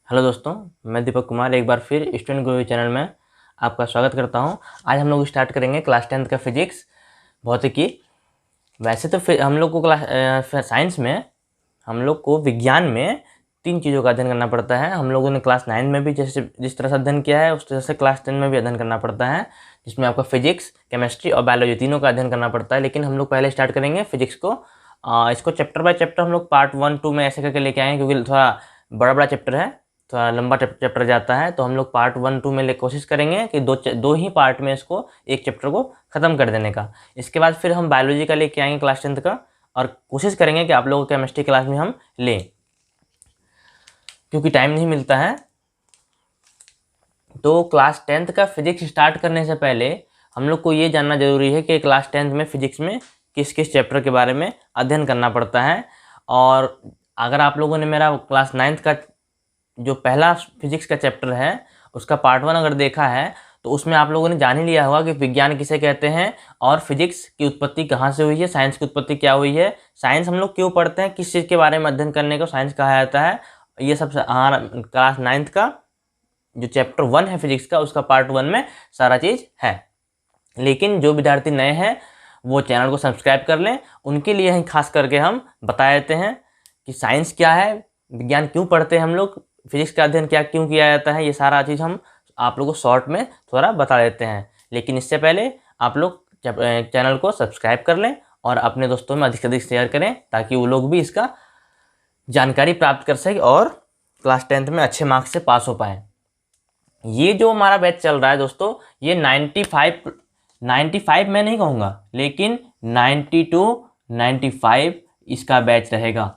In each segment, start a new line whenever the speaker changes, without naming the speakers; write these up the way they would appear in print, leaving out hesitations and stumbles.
Hello दोस्तों, मैं दीपक कुमार एक बार फिर स्टूडेंट गुरु चैनल में आपका स्वागत करता हूं। आज हम लोग स्टार्ट करेंगे क्लास 10th का फिजिक्स भौतिकी। वैसे तो फिर हम लोग को साइंस में हम लोग को विज्ञान में 3 चीज़ों का अध्ययन करना पड़ता है। हम लोगों ने क्लास 9 में भी जिस तरह से अध्ययन किया है उस तरह से क्लास 10 में भी अध्ययन करना पड़ता है, जिसमें आपका फिजिक्स, केमिस्ट्री और बायोलॉजी तीनों का अध्ययन करना पड़ता है। लेकिन हम लोग पहले स्टार्ट करेंगे फिजिक्स को। इसको चैप्टर बाय चैप्टर हम लोग पार्ट 1, 2 में ऐसे करके लेके आएंगे, क्योंकि थोड़ा बड़ा बड़ा चैप्टर है, थोड़ा लंबा चैप्टर जाता है। तो हम लोग पार्ट 1, 2 में कोशिश करेंगे कि दो ही पार्ट में इसको एक चैप्टर को ख़त्म कर देने का। इसके बाद फिर हम बायोलॉजी का लेके आएंगे क्लास 10th का, और कोशिश करेंगे कि आप लोगों को केमिस्ट्री क्लास में हम लें, क्योंकि टाइम नहीं मिलता है। तो क्लास 10th का फिजिक्स स्टार्ट करने से पहले हम लोग को ये जानना जरूरी है कि क्लास 10th में फिजिक्स में किस किस चैप्टर के बारे में अध्ययन करना पड़ता है। और अगर आप लोगों ने मेरा क्लास 9th का जो पहला फिजिक्स का चैप्टर है उसका पार्ट 1 अगर देखा है, तो उसमें आप लोगों ने जान ही लिया होगा कि विज्ञान किसे कहते हैं और फिजिक्स की उत्पत्ति कहाँ से हुई है, साइंस की उत्पत्ति क्या हुई है, साइंस हम लोग क्यों पढ़ते हैं, किस चीज़ के बारे में अध्ययन करने को साइंस कहा जाता है। ये सब हमारा क्लास 9th का जो चैप्टर 1 है फिजिक्स का, उसका पार्ट 1 में सारा चीज़ है। लेकिन जो विद्यार्थी नए हैं वो चैनल को सब्सक्राइब कर लें। उनके लिए ही खास करके हम बता देते हैं कि साइंस क्या है, विज्ञान क्यों पढ़ते हैं हम लोग, फिजिक्स का अध्ययन क्यों किया जाता है। ये सारा चीज़ हम आप लोगों को शॉर्ट में थोड़ा बता देते हैं। लेकिन इससे पहले आप लोग चैनल को सब्सक्राइब कर लें और अपने दोस्तों में अधिक से अधिक शेयर करें, ताकि वो लोग भी इसका जानकारी प्राप्त कर सकें और क्लास 10th में अच्छे मार्क्स से पास हो पाएँ। ये जो हमारा बैच चल रहा है दोस्तों, ये 95 मैं नहीं कहूँगा, लेकिन 92, 95 इसका बैच रहेगा।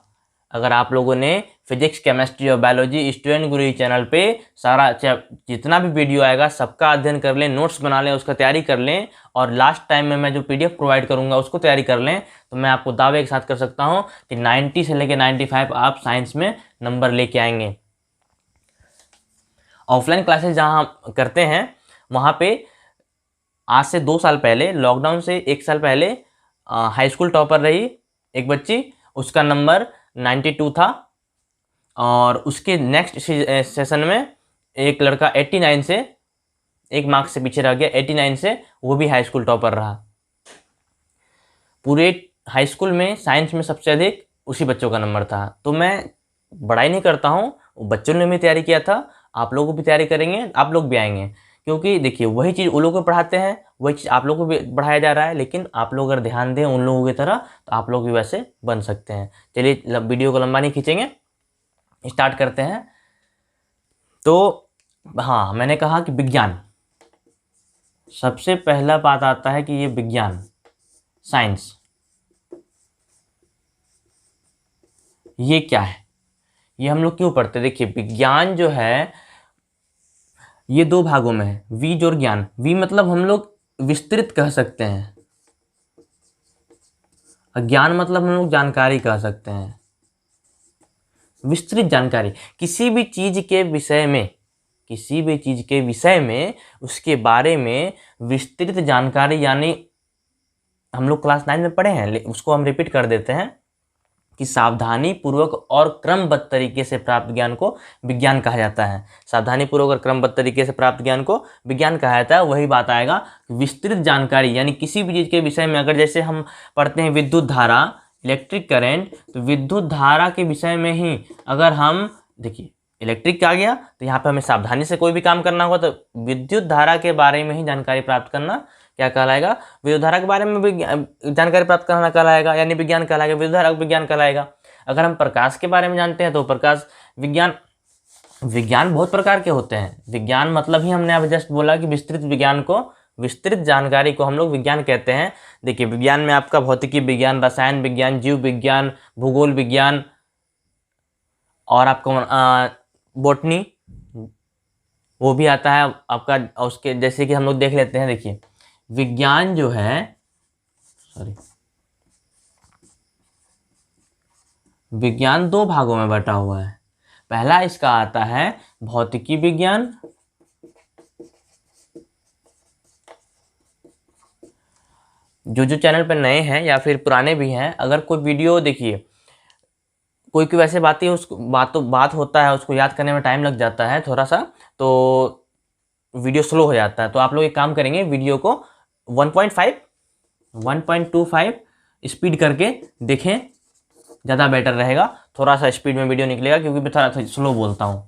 अगर आप लोगों ने फिजिक्स, केमिस्ट्री और बायोलॉजी स्टूडेंट गुरु चैनल पे सारा जितना भी वीडियो आएगा सबका अध्ययन कर लें, नोट्स बना लें, उसका तैयारी कर लें, और लास्ट टाइम में मैं जो PDF प्रोवाइड करूँगा उसको तैयारी कर लें, तो मैं आपको दावे के साथ कर सकता हूँ कि 90 से लेकर 95 आप साइंस में नंबर लेके आएंगे। ऑफलाइन क्लासेस जहाँ हम करते हैं वहाँ पे आज से 2 साल पहले, लॉकडाउन से 1 साल पहले, हाई स्कूल टॉपर रही एक बच्ची, उसका नंबर 92 था। और उसके नेक्स्ट सेशन में एक लड़का 89 से, एक मार्क्स से पीछे रह गया, 89 से वो भी हाई स्कूल टॉपर रहा। पूरे हाई स्कूल में साइंस में सबसे अधिक उसी बच्चों का नंबर था। तो मैं बड़ाई नहीं करता हूँ, बच्चों ने भी तैयारी किया था, आप लोग भी तैयारी करेंगे, आप लोग भी आएंगे। क्योंकि देखिए वही चीज़ वो लोग को पढ़ाते हैं, वही चीज़ आप लोग को भी पढ़ाया जा रहा है। लेकिन आप लोग अगर ध्यान दें उन लोगों की तरह, तो आप लोग भी वैसे बन सकते हैं। चलिए वीडियो को लंबा नहीं खींचेंगे, स्टार्ट करते हैं। तो हाँ, मैंने कहा कि विज्ञान, सबसे पहला बात आता है कि ये विज्ञान, साइंस, ये क्या है, ये हम लोग क्यों पढ़ते हैं। देखिए विज्ञान जो है ये 2 भागों में है, वीज और ज्ञान। वी मतलब हम लोग विस्तृत कह सकते हैं, और ज्ञान मतलब हम लोग जानकारी कह सकते हैं। विस्तृत जानकारी किसी भी चीज के विषय में, किसी भी चीज के विषय में, उसके बारे में विस्तृत जानकारी, यानी हम लोग क्लास 9 में पढ़े हैं, उसको हम रिपीट कर देते हैं कि सावधानी पूर्वक और क्रमबद्ध तरीके से प्राप्त ज्ञान को विज्ञान कहा जाता है। सावधानी पूर्वक और क्रमबद्ध तरीके से प्राप्त ज्ञान को विज्ञान कहा जाता है। वही बात आएगा विस्तृत जानकारी, यानी किसी भी चीज़ के विषय में। अगर जैसे हम पढ़ते हैं विद्युत धारा, इलेक्ट्रिक करंट, तो विद्युत धारा के विषय में ही अगर हम, देखिए इलेक्ट्रिक आ गया तो यहाँ पे हमें सावधानी से कोई भी काम करना होगा, तो विद्युत धारा के बारे में ही जानकारी प्राप्त करना क्या कहलाएगा, विद्युत धारा के बारे में भी जानकारी प्राप्त करना कहलाएगा, यानी विज्ञान कहलाएगा, विद्युत धारा विज्ञान कहलाएगा। अगर हम प्रकाश के बारे में जानते हैं तो प्रकाश विज्ञान। विज्ञान बहुत प्रकार के होते हैं। विज्ञान मतलब ही हमने अब जस्ट बोला कि विस्तृत विज्ञान को, विस्तृत जानकारी को हम लोग विज्ञान कहते हैं। देखिए विज्ञान में आपका भौतिकी विज्ञान, रसायन विज्ञान, जीव विज्ञान, भूगोल विज्ञान, और आपका बॉटनी वो भी आता है आपका। उसके जैसे कि हम लोग देख लेते हैं, देखिए विज्ञान जो है, सॉरी, विज्ञान 2 भागों में बटा हुआ है। पहला इसका आता है भौतिकी विज्ञान, जो चैनल पर नए हैं या फिर पुराने भी हैं, अगर कोई वीडियो देखिए कोई कोई वैसे बातें उसको बात होता है, उसको याद करने में टाइम लग जाता है थोड़ा सा, तो वीडियो स्लो हो जाता है। तो आप लोग एक काम करेंगे, वीडियो को 1.5 1.25 स्पीड करके देखें, ज़्यादा बेटर रहेगा। थोड़ा सा स्पीड में वीडियो निकलेगा क्योंकि मैं थोड़ा सा स्लो बोलता हूँ।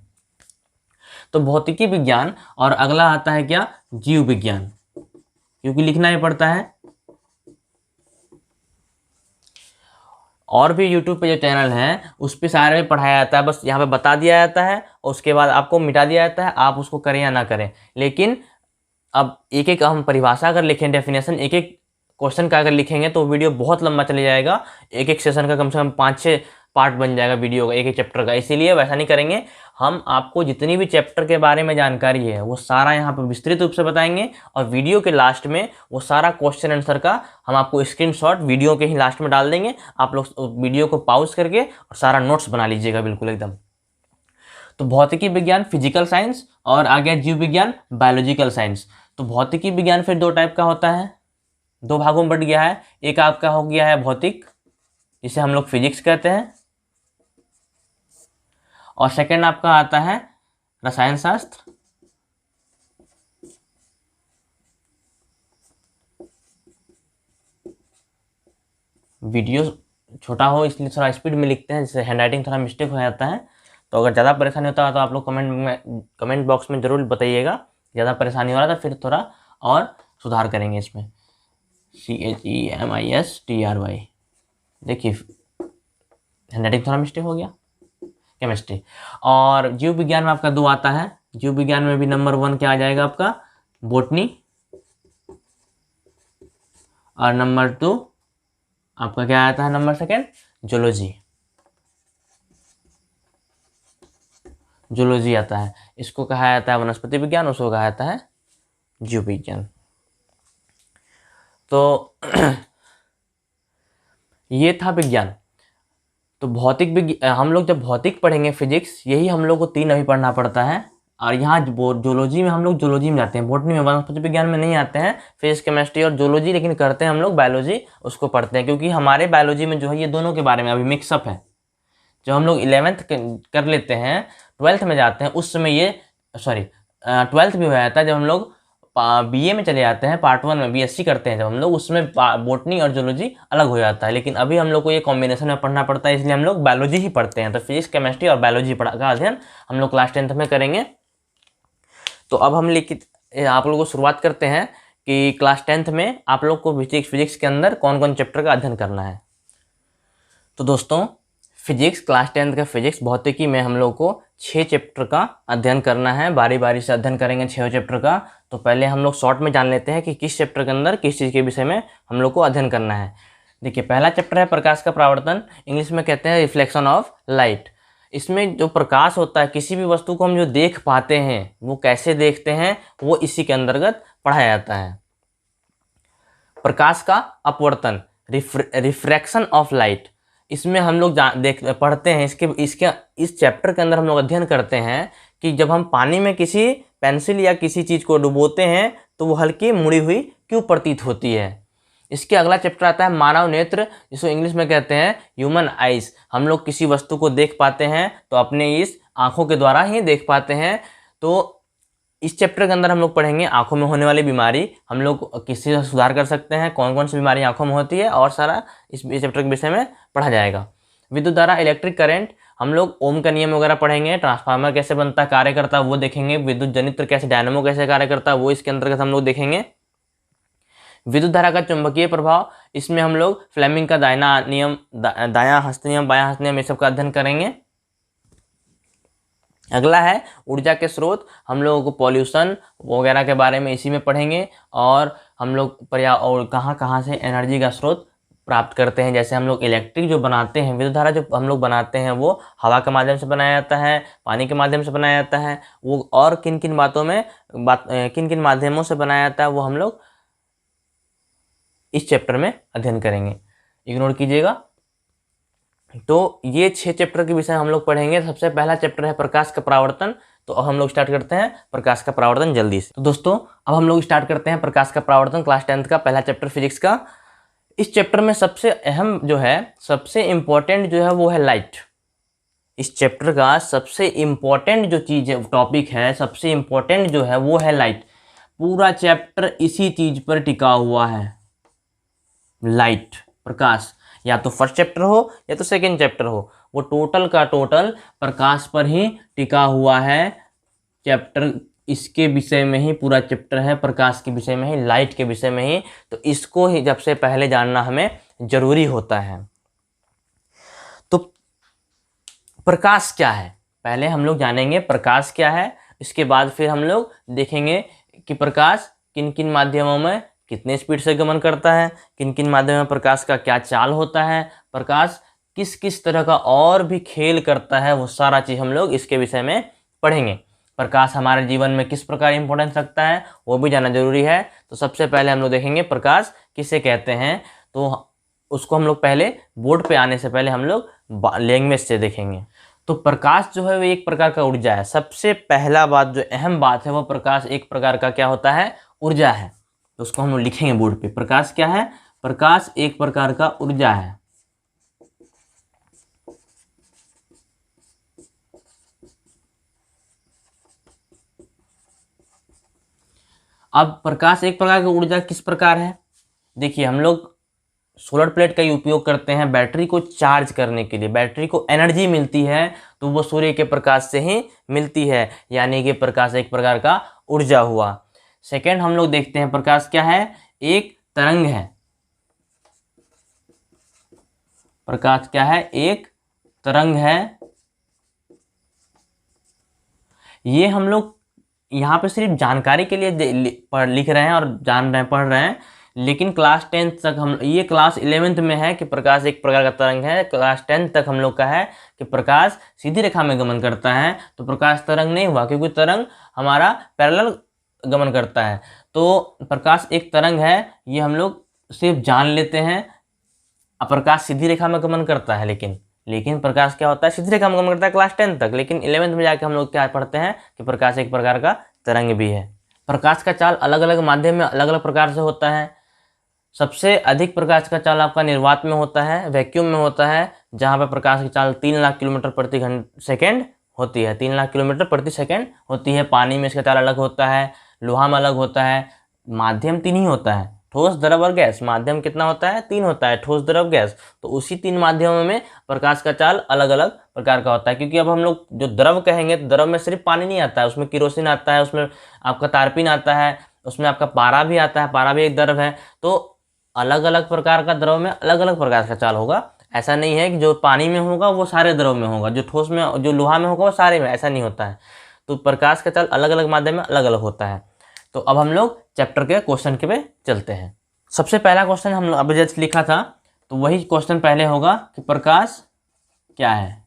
तो भौतिकी विज्ञान, और अगला आता है क्या, जीव विज्ञान, क्योंकि लिखना ही पड़ता है। और भी यूट्यूब पे जो चैनल हैं उस पे सारे में पढ़ाया जाता है, बस यहाँ पे बता दिया जाता है और उसके बाद आपको मिटा दिया जाता है, आप उसको करें या ना करें। लेकिन अब एक एक हम परिभाषा अगर लिखें, डेफिनेशन एक एक क्वेश्चन का अगर लिखेंगे तो वीडियो बहुत लंबा चले जाएगा। एक एक सेशन का कम से कम 5-6 पार्ट बन जाएगा वीडियो का, एक एक चैप्टर का। इसीलिए वैसा नहीं करेंगे, हम आपको जितनी भी चैप्टर के बारे में जानकारी है वो सारा यहाँ पर विस्तृत रूप से बताएंगे, और वीडियो के लास्ट में वो सारा क्वेश्चन आंसर का हम आपको स्क्रीनशॉट वीडियो के ही लास्ट में डाल देंगे। आप लोग वीडियो को पॉज करके और सारा नोट्स बना लीजिएगा बिल्कुल एकदम। तो भौतिकी विज्ञान फिजिकल साइंस, और आ गया जीव विज्ञान बायोलॉजिकल साइंस। तो भौतिकी विज्ञान फिर 2 टाइप का होता है, 2 भागों में बट गया है। एक आपका हो गया है भौतिक, जिसे हम लोग फिजिक्स कहते हैं, और सेकंड आपका आता है रसायन शास्त्र। वीडियो छोटा हो इसलिए थोड़ा स्पीड में लिखते हैं, जिससे हैंडराइटिंग थोड़ा मिस्टेक हो जाता है। तो अगर ज़्यादा परेशानी होता है तो आप लोग कमेंट बॉक्स में ज़रूर बताइएगा। ज़्यादा परेशानी हो रहा था फिर थोड़ा और सुधार करेंगे इसमें। CHEMISTRY, देखिए हैंडराइटिंग थोड़ा मिस्टेक हो गया। केमिस्ट्री और जीव विज्ञान में आपका 2 आता है। जीव विज्ञान में भी नंबर 1 क्या आ जाएगा आपका, बोटनी, और नंबर 2 आपका क्या आता है, नंबर 2 जूलॉजी। जूलॉजी आता है, इसको कहा जाता है वनस्पति विज्ञान, उसको कहा जाता है जीव विज्ञान। तो ये था विज्ञान। तो भौतिक हम लोग जब भौतिक पढ़ेंगे फिजिक्स, यही हम लोग को 3 अभी पढ़ना पड़ता है। और यहाँ जूलॉजी में हम लोग जूलॉजी में जाते हैं, बोटनी में, वनस्पति विज्ञान में नहीं आते हैं, फिजिक्स केमिस्ट्री और जूलॉजी, लेकिन करते हैं हम लोग बायोलॉजी, उसको पढ़ते हैं। क्योंकि हमारे बायोलॉजी में जो है ये दोनों के बारे में अभी मिक्सअप है। जब हम लोग 11th कर लेते हैं, 12th में जाते हैं, उस समय ये 12th भी हो जाता है। जब हम लोग BA में चले जाते हैं, पार्ट 1 में BSc करते हैं जब हम लोग, उसमें बोटनी और जूलॉजी अलग हो जाता है। लेकिन अभी हम लोग को ये कॉम्बिनेशन में पढ़ना पड़ता है, इसलिए हम लोग बायोलॉजी ही पढ़ते हैं। तो फिजिक्स केमिस्ट्री और बायोलॉजी का अध्ययन हम लोग क्लास 10th में करेंगे। तो अब हम आप लोगों को शुरुआत करते हैं कि क्लास 10th में आप लोग को फिजिक्स के अंदर कौन कौन चैप्टर का अध्ययन करना है। तो दोस्तों, फिजिक्स क्लास 10th का फिजिक्स भौतिकी में हम लोग को 6 चैप्टर का अध्ययन करना है। बारी बारी से अध्ययन करेंगे 6 चैप्टर का। तो पहले हम लोग शॉर्ट में जान लेते हैं कि किस चैप्टर के अंदर किस चीज़ के विषय में हम लोग को अध्ययन करना है। देखिए, पहला चैप्टर है प्रकाश का परावर्तन, इंग्लिश में कहते हैं रिफ्लेक्शन ऑफ लाइट। इसमें जो प्रकाश होता है, किसी भी वस्तु को हम जो देख पाते हैं वो कैसे देखते हैं, वो इसी के अंतर्गत पढ़ाया जाता है। प्रकाश का अपवर्तन, रिफ्रैक्शन ऑफ लाइट, इसमें हम लोग पढ़ते हैं। इस चैप्टर के अंदर हम लोग अध्ययन करते हैं कि जब हम पानी में किसी पेंसिल या किसी चीज़ को डुबोते हैं तो वो हल्की मुड़ी हुई क्यों प्रतीत होती है। इसके अगला चैप्टर आता है मानव नेत्र, जिसको इंग्लिश में कहते हैं ह्यूमन आइज। हम लोग किसी वस्तु को देख पाते हैं तो अपने इस आँखों के द्वारा ही देख पाते हैं। तो इस चैप्टर के अंदर हम लोग पढ़ेंगे आँखों में होने वाली बीमारी, हम लोग किससे सुधार कर सकते हैं, कौन कौन सी बीमारी आँखों में होती है, और सारा इस चैप्टर के विषय में पढ़ा जाएगा। विद्युत धारा, इलेक्ट्रिक करंट, हम लोग ओम का नियम वगैरह पढ़ेंगे। ट्रांसफार्मर कैसे बनता है, कार्य करता है, वो देखेंगे। विद्युत जनित्र कैसे, डायनेमो कैसे कार्य करता है, वो इसके अंतर्गत हम लोग देखेंगे। विद्युत धारा का चुंबकीय प्रभाव, इसमें हम लोग फ्लेमिंग का दायां हस्त नियम, बायां हस्त नियम, ये सब का अध्ययन करेंगे। अगला है ऊर्जा के स्रोत, हम लोगों को पॉल्यूशन वगैरह के बारे में इसी में पढ़ेंगे। और हम लोग और कहाँ कहाँ से एनर्जी का स्रोत प्राप्त करते हैं। जैसे हम लोग इलेक्ट्रिक जो बनाते हैं, विद्युत धारा जो हम लोग बनाते हैं, वो हवा के माध्यम से बनाया जाता है, पानी के माध्यम से बनाया जाता है, वो और किन किन माध्यमों से बनाया जाता है, वो हम लोग इस चैप्टर में अध्ययन करेंगे। इग्नोर कीजिएगा। तो ये 6 चैप्टर के विषय हम लोग पढ़ेंगे। सबसे पहला चैप्टर है प्रकाश का परावर्तन। तो अब हम लोग स्टार्ट करते हैं प्रकाश का परावर्तन जल्दी से। तो दोस्तों, अब हम लोग स्टार्ट करते हैं प्रकाश का परावर्तन, क्लास 10th का पहला चैप्टर फिजिक्स का। इस चैप्टर में सबसे अहम जो है, सबसे इम्पोर्टेंट जो है, वो है लाइट। इस चैप्टर का सबसे इम्पोर्टेंट जो चीज़ है, टॉपिक है, सबसे इम्पोर्टेंट जो है वो है लाइट। पूरा चैप्टर इसी चीज़ पर टिका हुआ है, लाइट, प्रकाश। या तो फर्स्ट चैप्टर हो या तो सेकेंड चैप्टर हो, वो टोटल का टोटल प्रकाश पर ही टिका हुआ है। चैप्टर इसके विषय में ही, पूरा चैप्टर है प्रकाश के विषय में ही, लाइट के विषय में ही। तो इसको ही जब से पहले जानना हमें जरूरी होता है। तो प्रकाश क्या है, पहले हम लोग जानेंगे प्रकाश क्या है। इसके बाद फिर हम लोग देखेंगे कि प्रकाश किन किन माध्यमों में कितने स्पीड से गमन करता है, किन किन माध्यमों में प्रकाश का क्या चाल होता है, प्रकाश किस किस तरह का और भी खेल करता है, वो सारा चीज़ हम लोग इसके विषय में पढ़ेंगे। प्रकाश हमारे जीवन में किस प्रकार इंपॉर्टेंस रखता है वो भी जानना जरूरी है। तो सबसे पहले हम लोग देखेंगे प्रकाश किसे कहते हैं, तो उसको हम लोग पहले बोर्ड पे आने से पहले हम लोग लैंग्वेज से देखेंगे। तो प्रकाश जो है वो एक प्रकार का ऊर्जा है। सबसे पहला बात, जो अहम बात है, वो प्रकाश एक प्रकार का क्या होता है, ऊर्जा है। तो उसको हम लोग लिखेंगे बोर्ड पे, प्रकाश क्या है, प्रकाश एक प्रकार का ऊर्जा है। अब प्रकाश एक प्रकार की ऊर्जा किस प्रकार है, देखिए हम लोग सोलर प्लेट का ही उपयोग करते हैं बैटरी को चार्ज करने के लिए। बैटरी को एनर्जी मिलती है तो वो सूर्य के प्रकाश से ही मिलती है, यानी कि प्रकाश एक प्रकार का ऊर्जा हुआ। सेकेंड हम लोग देखते हैं प्रकाश क्या है, एक तरंग है। प्रकाश क्या है, एक तरंग है। ये हम लोग यहाँ पे सिर्फ जानकारी के लिए लिख रहे हैं और जान रहे हैं, पढ़ रहे हैं, लेकिन क्लास 10th तक हम, ये क्लास 11th में है कि प्रकाश एक प्रकार का तरंग है। क्लास 10th तक हम लोग का है कि प्रकाश सीधी रेखा में गमन करता है, तो प्रकाश तरंग नहीं हुआ, क्योंकि तरंग हमारा पैरेलल गमन करता है। तो प्रकाश एक तरंग है, ये हम लोग सिर्फ जान लेते हैं। प्रकाश सीधी रेखा में गमन करता है, लेकिन प्रकाश क्या होता है, सीधी रेखा में गमन करता है क्लास 10 तक, लेकिन 11th में जाके हम लोग क्या पढ़ते हैं कि प्रकाश एक प्रकार का तरंग भी है। प्रकाश का चाल अलग अलग माध्यम में अलग अलग प्रकार से होता है। सबसे अधिक प्रकाश का चाल आपका निर्वात में होता है, वैक्यूम में होता है, जहाँ पर प्रकाश की चाल 3 लाख किलोमीटर प्रति सेकेंड होती है, 3 लाख किलोमीटर प्रति सेकेंड होती है। पानी में इसका चाल अलग होता है, लोहा में अलग होता है। माध्यम 3 ही होता है, ठोस, द्रव और गैस। माध्यम कितना होता है, 3 होता है, ठोस, द्रव, गैस। तो उसी 3 माध्यमों में प्रकाश का चाल अलग अलग प्रकार का होता है। क्योंकि अब हम लोग जो द्रव कहेंगे तो द्रव में सिर्फ पानी नहीं आता है, उसमें केरोसिन आता है, उसमें आपका तारपीन आता है, उसमें आपका पारा भी आता है, पारा भी एक द्रव है। तो अलग अलग प्रकार का द्रव में अलग अलग प्रकार का चाल होगा। ऐसा नहीं है कि जो पानी में होगा वो सारे द्रव में होगा, जो ठोस में, जो लोहा में होगा वो सारे में, ऐसा नहीं होता है। तो प्रकाश का चाल अलग अलग माध्यम में अलग अलग होता है। तो अब हम लोग चैप्टर के क्वेश्चन के पे चलते हैं। सबसे पहला क्वेश्चन हम लोग अभी जस्ट लिखा था, तो वही क्वेश्चन पहले होगा कि प्रकाश क्या है।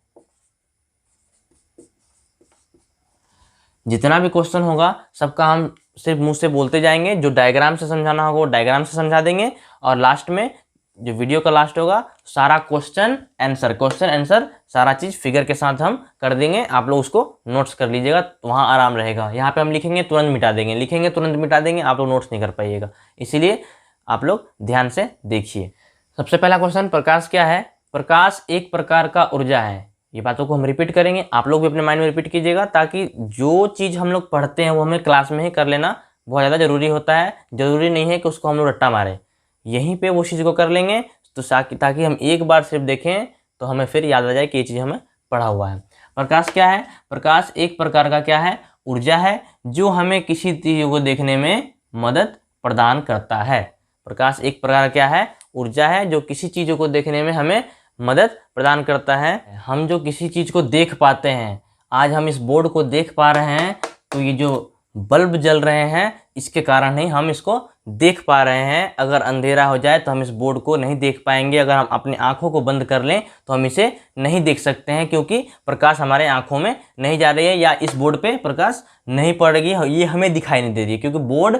जितना भी क्वेश्चन होगा सबका हम सिर्फ मुंह से बोलते जाएंगे, जो डायग्राम से समझाना होगा वो डायग्राम से समझा देंगे, और लास्ट में जो वीडियो का लास्ट होगा सारा क्वेश्चन आंसर सारा चीज़ फिगर के साथ हम कर देंगे। आप लोग उसको नोट्स कर लीजिएगा, तो वहाँ आराम रहेगा। यहाँ पे हम लिखेंगे तुरंत मिटा देंगे, लिखेंगे तुरंत मिटा देंगे, आप लोग नोट्स नहीं कर पाइएगा। इसीलिए आप लोग ध्यान से देखिए। सबसे पहला क्वेश्चन, प्रकाश क्या है। प्रकाश एक प्रकार का ऊर्जा है। ये बातों को हम रिपीट करेंगे, आप लोग भी अपने माइंड में रिपीट कीजिएगा, ताकि जो चीज़ हम लोग पढ़ते हैं वो हमें क्लास में ही कर लेना बहुत ज़्यादा ज़रूरी होता है। ज़रूरी नहीं है कि उसको हम लोग रट्टा मारें, यहीं पे वो चीज़ को कर लेंगे तो ताकि हम एक बार सिर्फ देखें तो हमें फिर याद आ जाए कि ये चीज़ हमें पढ़ा हुआ है। प्रकाश क्या है, प्रकाश एक प्रकार का क्या है, ऊर्जा है, जो हमें किसी चीज़ को देखने में मदद प्रदान करता है। प्रकाश एक प्रकार क्या है, ऊर्जा है, जो किसी चीज़ों को देखने में हमें मदद प्रदान करता है। हम जो किसी चीज़ को देख पाते हैं, आज हम इस बोर्ड को देख पा रहे हैं, तो ये जो बल्ब जल रहे हैं इसके कारण ही हम इसको देख पा रहे हैं। अगर अंधेरा हो जाए तो हम इस बोर्ड को नहीं देख पाएंगे। अगर हम अपनी आंखों को बंद कर लें तो हम इसे नहीं देख सकते हैं, क्योंकि प्रकाश हमारे आंखों में नहीं जा रही है, या इस बोर्ड पे प्रकाश नहीं पड़ेगी, ये हमें दिखाई नहीं दे रही है। क्योंकि बोर्ड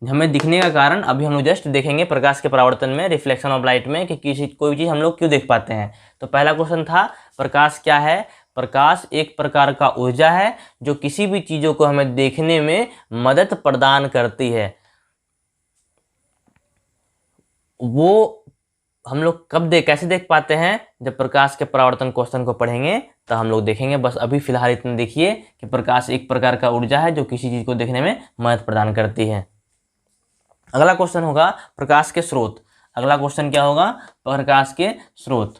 हमें दिखने का कारण अभी हम लोग जस्ट देखेंगे प्रकाश के परावर्तन में, रिफ्लेक्शन ऑफ लाइट में, कि कोई चीज़ हम लोग क्यों देख पाते हैं। तो पहला क्वेश्चन था प्रकाश क्या है। प्रकाश एक प्रकार का ऊर्जा है, जो किसी भी चीज़ों को हमें देखने में मदद प्रदान करती है। वो हम लोग कैसे देख पाते हैं? जब प्रकाश के परावर्तन क्वेश्चन को पढ़ेंगे तो हम लोग देखेंगे। बस अभी फिलहाल इतना देखिए कि प्रकाश एक प्रकार का ऊर्जा है जो किसी चीज को देखने में मदद प्रदान करती है। अगला क्वेश्चन होगा प्रकाश के स्रोत। अगला क्वेश्चन क्या होगा? प्रकाश के स्रोत।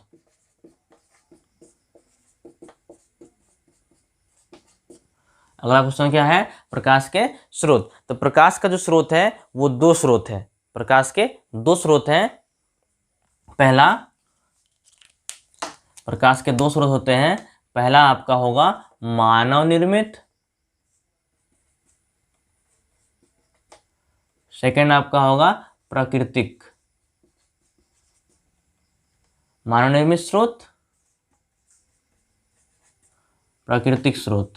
अगला क्वेश्चन क्या है? प्रकाश के स्रोत। तो प्रकाश का जो स्रोत है वो दो स्रोत है। प्रकाश के दो स्रोत हैं। पहला, प्रकाश के दो स्रोत होते हैं। पहला आपका होगा मानव निर्मित, सेकंड आपका होगा प्राकृतिक। मानव निर्मित स्रोत, प्राकृतिक स्रोत।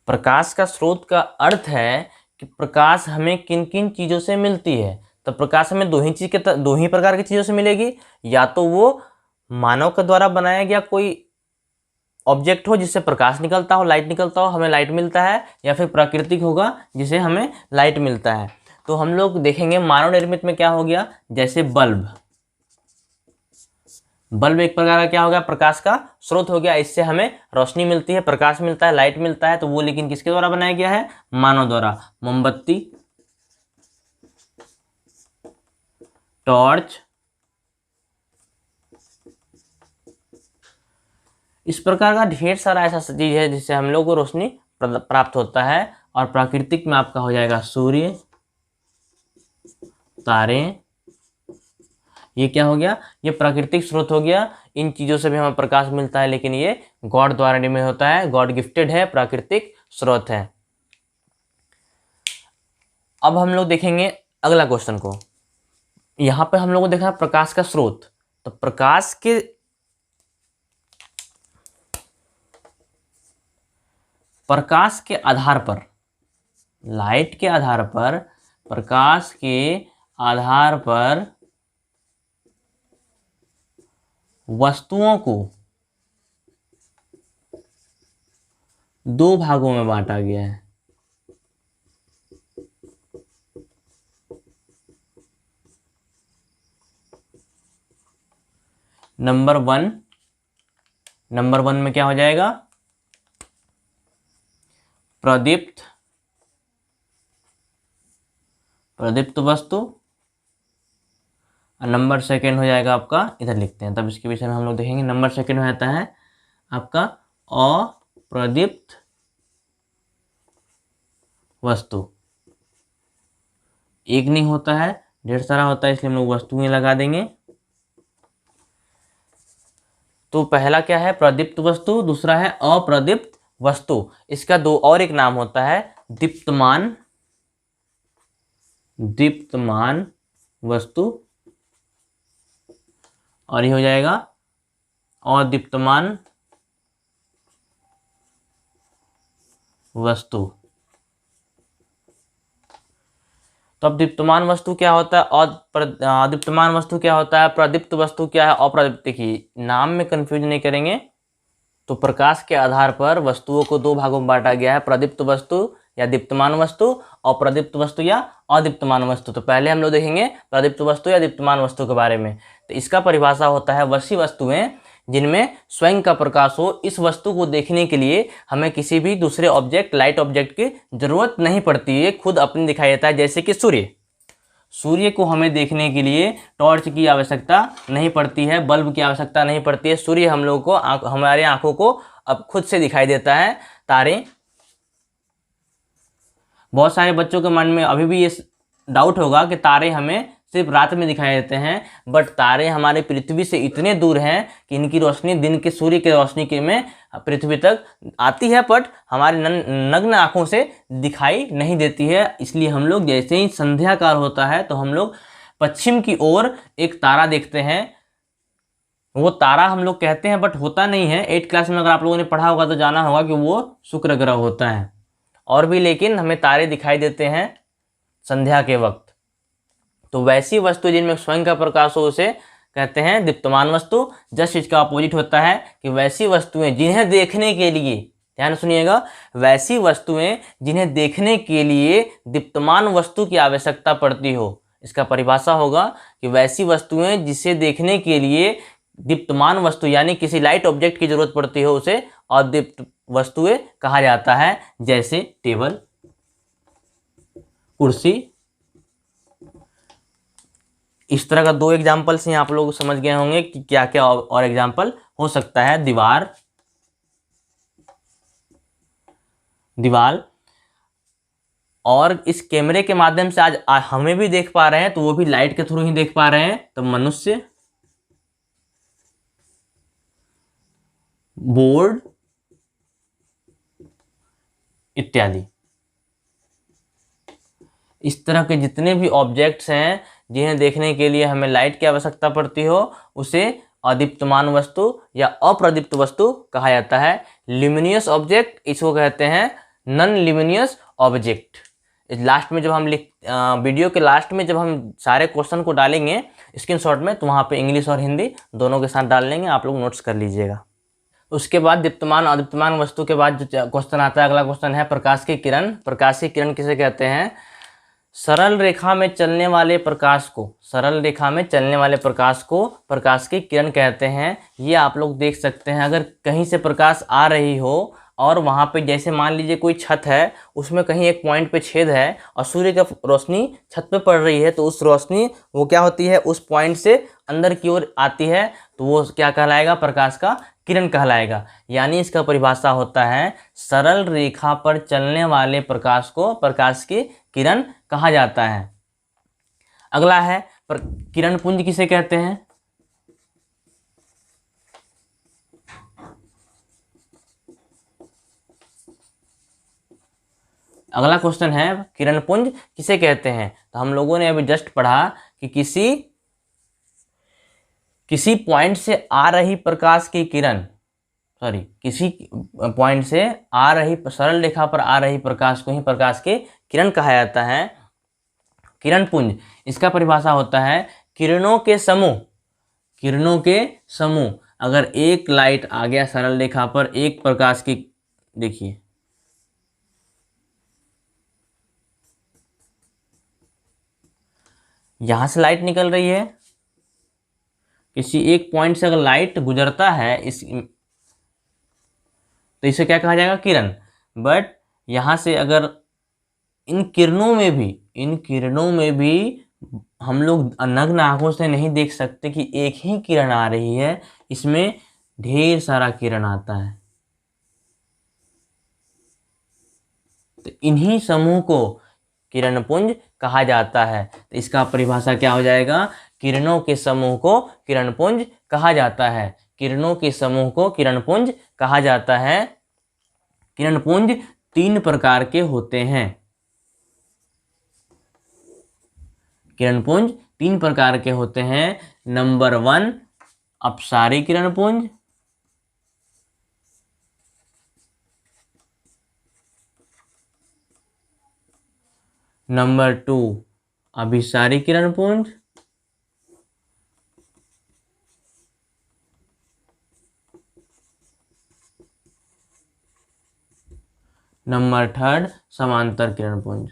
प्रकाश का स्रोत का अर्थ है कि प्रकाश हमें किन किन चीजों से मिलती है। तो प्रकाश हमें दो ही प्रकार की चीजों से मिलेगी। या तो वो मानव के द्वारा बनाया गया कोई ऑब्जेक्ट हो जिससे प्रकाश निकलता हो, लाइट निकलता हो, हमें लाइट मिलता है, या फिर प्राकृतिक होगा जिसे हमें लाइट मिलता है। तो हम लोग देखेंगे मानव निर्मित में क्या हो गया, जैसे बल्ब। बल्ब एक प्रकार का क्या हो गया? प्रकाश का स्रोत हो गया। इससे हमें रोशनी मिलती है, प्रकाश मिलता है, लाइट मिलता है। तो वो लेकिन किसके द्वारा बनाया गया है? मानव द्वारा। मोमबत्ती, टॉर्च, इस प्रकार का ढेर सारा ऐसा चीज है जिससे हम लोग को रोशनी प्राप्त होता है। और प्राकृतिक में आपका हो जाएगा सूर्य, तारे। ये क्या हो गया? ये प्राकृतिक स्रोत हो गया। इन चीजों से भी हमें प्रकाश मिलता है, लेकिन ये गॉड द्वारा निर्मित होता है, गॉड गिफ्टेड है, प्राकृतिक स्रोत है। अब हम लोग देखेंगे अगला क्वेश्चन को। यहां पे हम लोग को देखा प्रकाश का स्रोत। तो प्रकाश के आधार पर, लाइट के आधार पर, प्रकाश के आधार पर वस्तुओं को दो भागों में बांटा गया है। नंबर वन में क्या हो जाएगा? प्रदीप्त वस्तु। और नंबर सेकंड हो जाएगा आपका, इधर लिखते हैं तब इसके विषय में हम लोग देखेंगे। नंबर सेकंड हो जाता है आपका अप्रदीप्त वस्तु। एक नहीं होता है, ढेर सारा होता है, इसलिए हम लोग वस्तुएं लगा देंगे। तो पहला क्या है? प्रदीप्त वस्तु। दूसरा है अप्रदीप्त वस्तु। इसका दो और एक नाम होता है दीप्तमान वस्तु। और ये हो जाएगा अदीप्तमान वस्तु। तो अब दीप्तमान वस्तु क्या होता है और अदीप्तमान वस्तु क्या होता है, प्रदीप्त वस्तु क्या है, अप्रदीप्त की नाम में कंफ्यूज नहीं करेंगे। तो प्रकाश के आधार पर वस्तुओं को दो भागों में बांटा गया है, प्रदीप्त वस्तु या दीप्तमान वस्तु, और प्रदीप्त वस्तु या अदीप्तमान वस्तु। तो पहले हम लोग देखेंगे प्रदीप्त वस्तु या दीप्तमान वस्तु के बारे में। तो इसका परिभाषा होता है वैसी वस्तुएं जिनमें स्वयं का प्रकाश हो। इस वस्तु को देखने के लिए हमें किसी भी दूसरे ऑब्जेक्ट, लाइट ऑब्जेक्ट की जरूरत नहीं पड़ती है, खुद अपने दिखाई देता है। जैसे कि सूर्य को हमें देखने के लिए टॉर्च की आवश्यकता नहीं पड़ती है, बल्ब की आवश्यकता नहीं पड़ती है। सूर्य हम लोग को हमारे आंखों को अब खुद से दिखाई देता है। तारे, बहुत सारे बच्चों के मन में अभी भी ये डाउट होगा कि तारे हमें सिर्फ रात में दिखाई देते हैं, बट तारे हमारे पृथ्वी से इतने दूर हैं कि इनकी रोशनी दिन के सूर्य की रोशनी के में पृथ्वी तक आती है, बट हमारे नग्न आंखों से दिखाई नहीं देती है। इसलिए हम लोग जैसे ही संध्या काल होता है तो हम लोग पश्चिम की ओर एक तारा देखते हैं। वो तारा हम लोग कहते हैं बट होता नहीं है। 8th क्लास में अगर आप लोगों ने पढ़ा होगा तो जाना होगा कि वो शुक्र ग्रह होता है। और भी लेकिन हमें तारे दिखाई देते हैं संध्या के वक्त। तो वैसी वस्तु जिनमें स्वयं का प्रकाश हो उसे कहते हैं दीप्तमान वस्तु। जस्ट इसका अपोजिट होता है कि वैसी वस्तुएं जिन्हें देखने के लिए, ध्यान सुनिएगा, वैसी वस्तुएं जिन्हें देखने के लिए दीप्तमान वस्तु की आवश्यकता पड़ती हो। इसका परिभाषा होगा कि वैसी वस्तुएं जिसे देखने के लिए दीप्तमान वस्तु यानी किसी लाइट ऑब्जेक्ट की जरूरत पड़ती हो उसे अदीप्त वस्तुएं कहा जाता है, जैसे टेबल, कुर्सी। इस तरह का 2 एग्जाम्पल से आप लोग समझ गए होंगे कि क्या क्या और एग्जाम्पल हो सकता है। दीवार, दीवार। और इस कैमरे के माध्यम से आज हमें भी देख पा रहे हैं, तो वो भी लाइट के थ्रू ही देख पा रहे हैं, तो मनुष्य, बोर्ड इत्यादि। इस तरह के जितने भी ऑब्जेक्ट्स हैं जिन्हें देखने के लिए हमें लाइट की आवश्यकता पड़ती हो उसे अदीप्तमान वस्तु या अप्रदीप्त वस्तु कहा जाता है। ल्यूमिनियस ऑब्जेक्ट इसको कहते हैं नॉन ल्यूमिनियस ऑब्जेक्ट। लास्ट में जब हम वीडियो के लास्ट में जब हम सारे क्वेश्चन को डालेंगे स्क्रीनशॉट में, तो वहाँ पे इंग्लिश और हिंदी दोनों के साथ डाल लेंगे, आप लोग नोट्स कर लीजिएगा। उसके बाद दीप्तमान अदीप्तमान वस्तु के बाद जो क्वेश्चन आता है, अगला क्वेश्चन है प्रकाश की किरण। प्रकाश की किरण किसे कहते हैं? सरल रेखा में चलने वाले प्रकाश को, सरल रेखा में चलने वाले प्रकाश को प्रकाश की किरण कहते हैं। ये आप लोग देख सकते हैं, अगर कहीं से प्रकाश आ रही हो और वहाँ पे जैसे मान लीजिए कोई छत है, उसमें कहीं एक पॉइंट पे छेद है और सूर्य का रोशनी छत पे पड़ रही है, तो उस रोशनी वो क्या होती है, उस पॉइंट से अंदर की ओर आती है, तो वो क्या कहलाएगा? प्रकाश का किरण कहलाएगा। यानी इसका परिभाषा होता है सरल रेखा पर चलने वाले प्रकाश को प्रकाश की किरण कहा जाता है। अगला है किरण पुंज किसे कहते हैं? अगला क्वेश्चन है किरण पुंज किसे कहते हैं? तो हम लोगों ने अभी जस्ट पढ़ा कि किसी पॉइंट से आ रही प्रकाश की किरण, किसी पॉइंट से आ रही सरल रेखा पर आ रही प्रकाश को ही प्रकाश की किरण कहा जाता है। किरण पुंज इसका परिभाषा होता है किरणों के समूह, किरणों के समूह। अगर एक लाइट आ गया सरल रेखा पर एक प्रकाश की, देखिए यहां से लाइट निकल रही है, किसी एक पॉइंट से अगर लाइट गुजरता है तो इसे क्या कहा जाएगा? किरण। बट यहाँ से अगर इन किरणों में भी हम लोग नग्न आंखों से नहीं देख सकते कि एक ही किरण आ रही है, इसमें ढेर सारा किरण आता है, तो इन्हीं समूह को किरण पुंज कहा जाता है। तो इसका परिभाषा क्या हो जाएगा? किरणों के समूह को किरण पुंज कहा जाता है। किरणों के समूह को किरण पुंज कहा जाता है। किरण पुंज 3 प्रकार के होते हैं। किरण पुंज 3 प्रकार के होते हैं। नंबर 1 अपसारी किरण पुंज, नंबर 2 अभिसारी किरण पुंज, नंबर 3 समांतर किरण पुंज।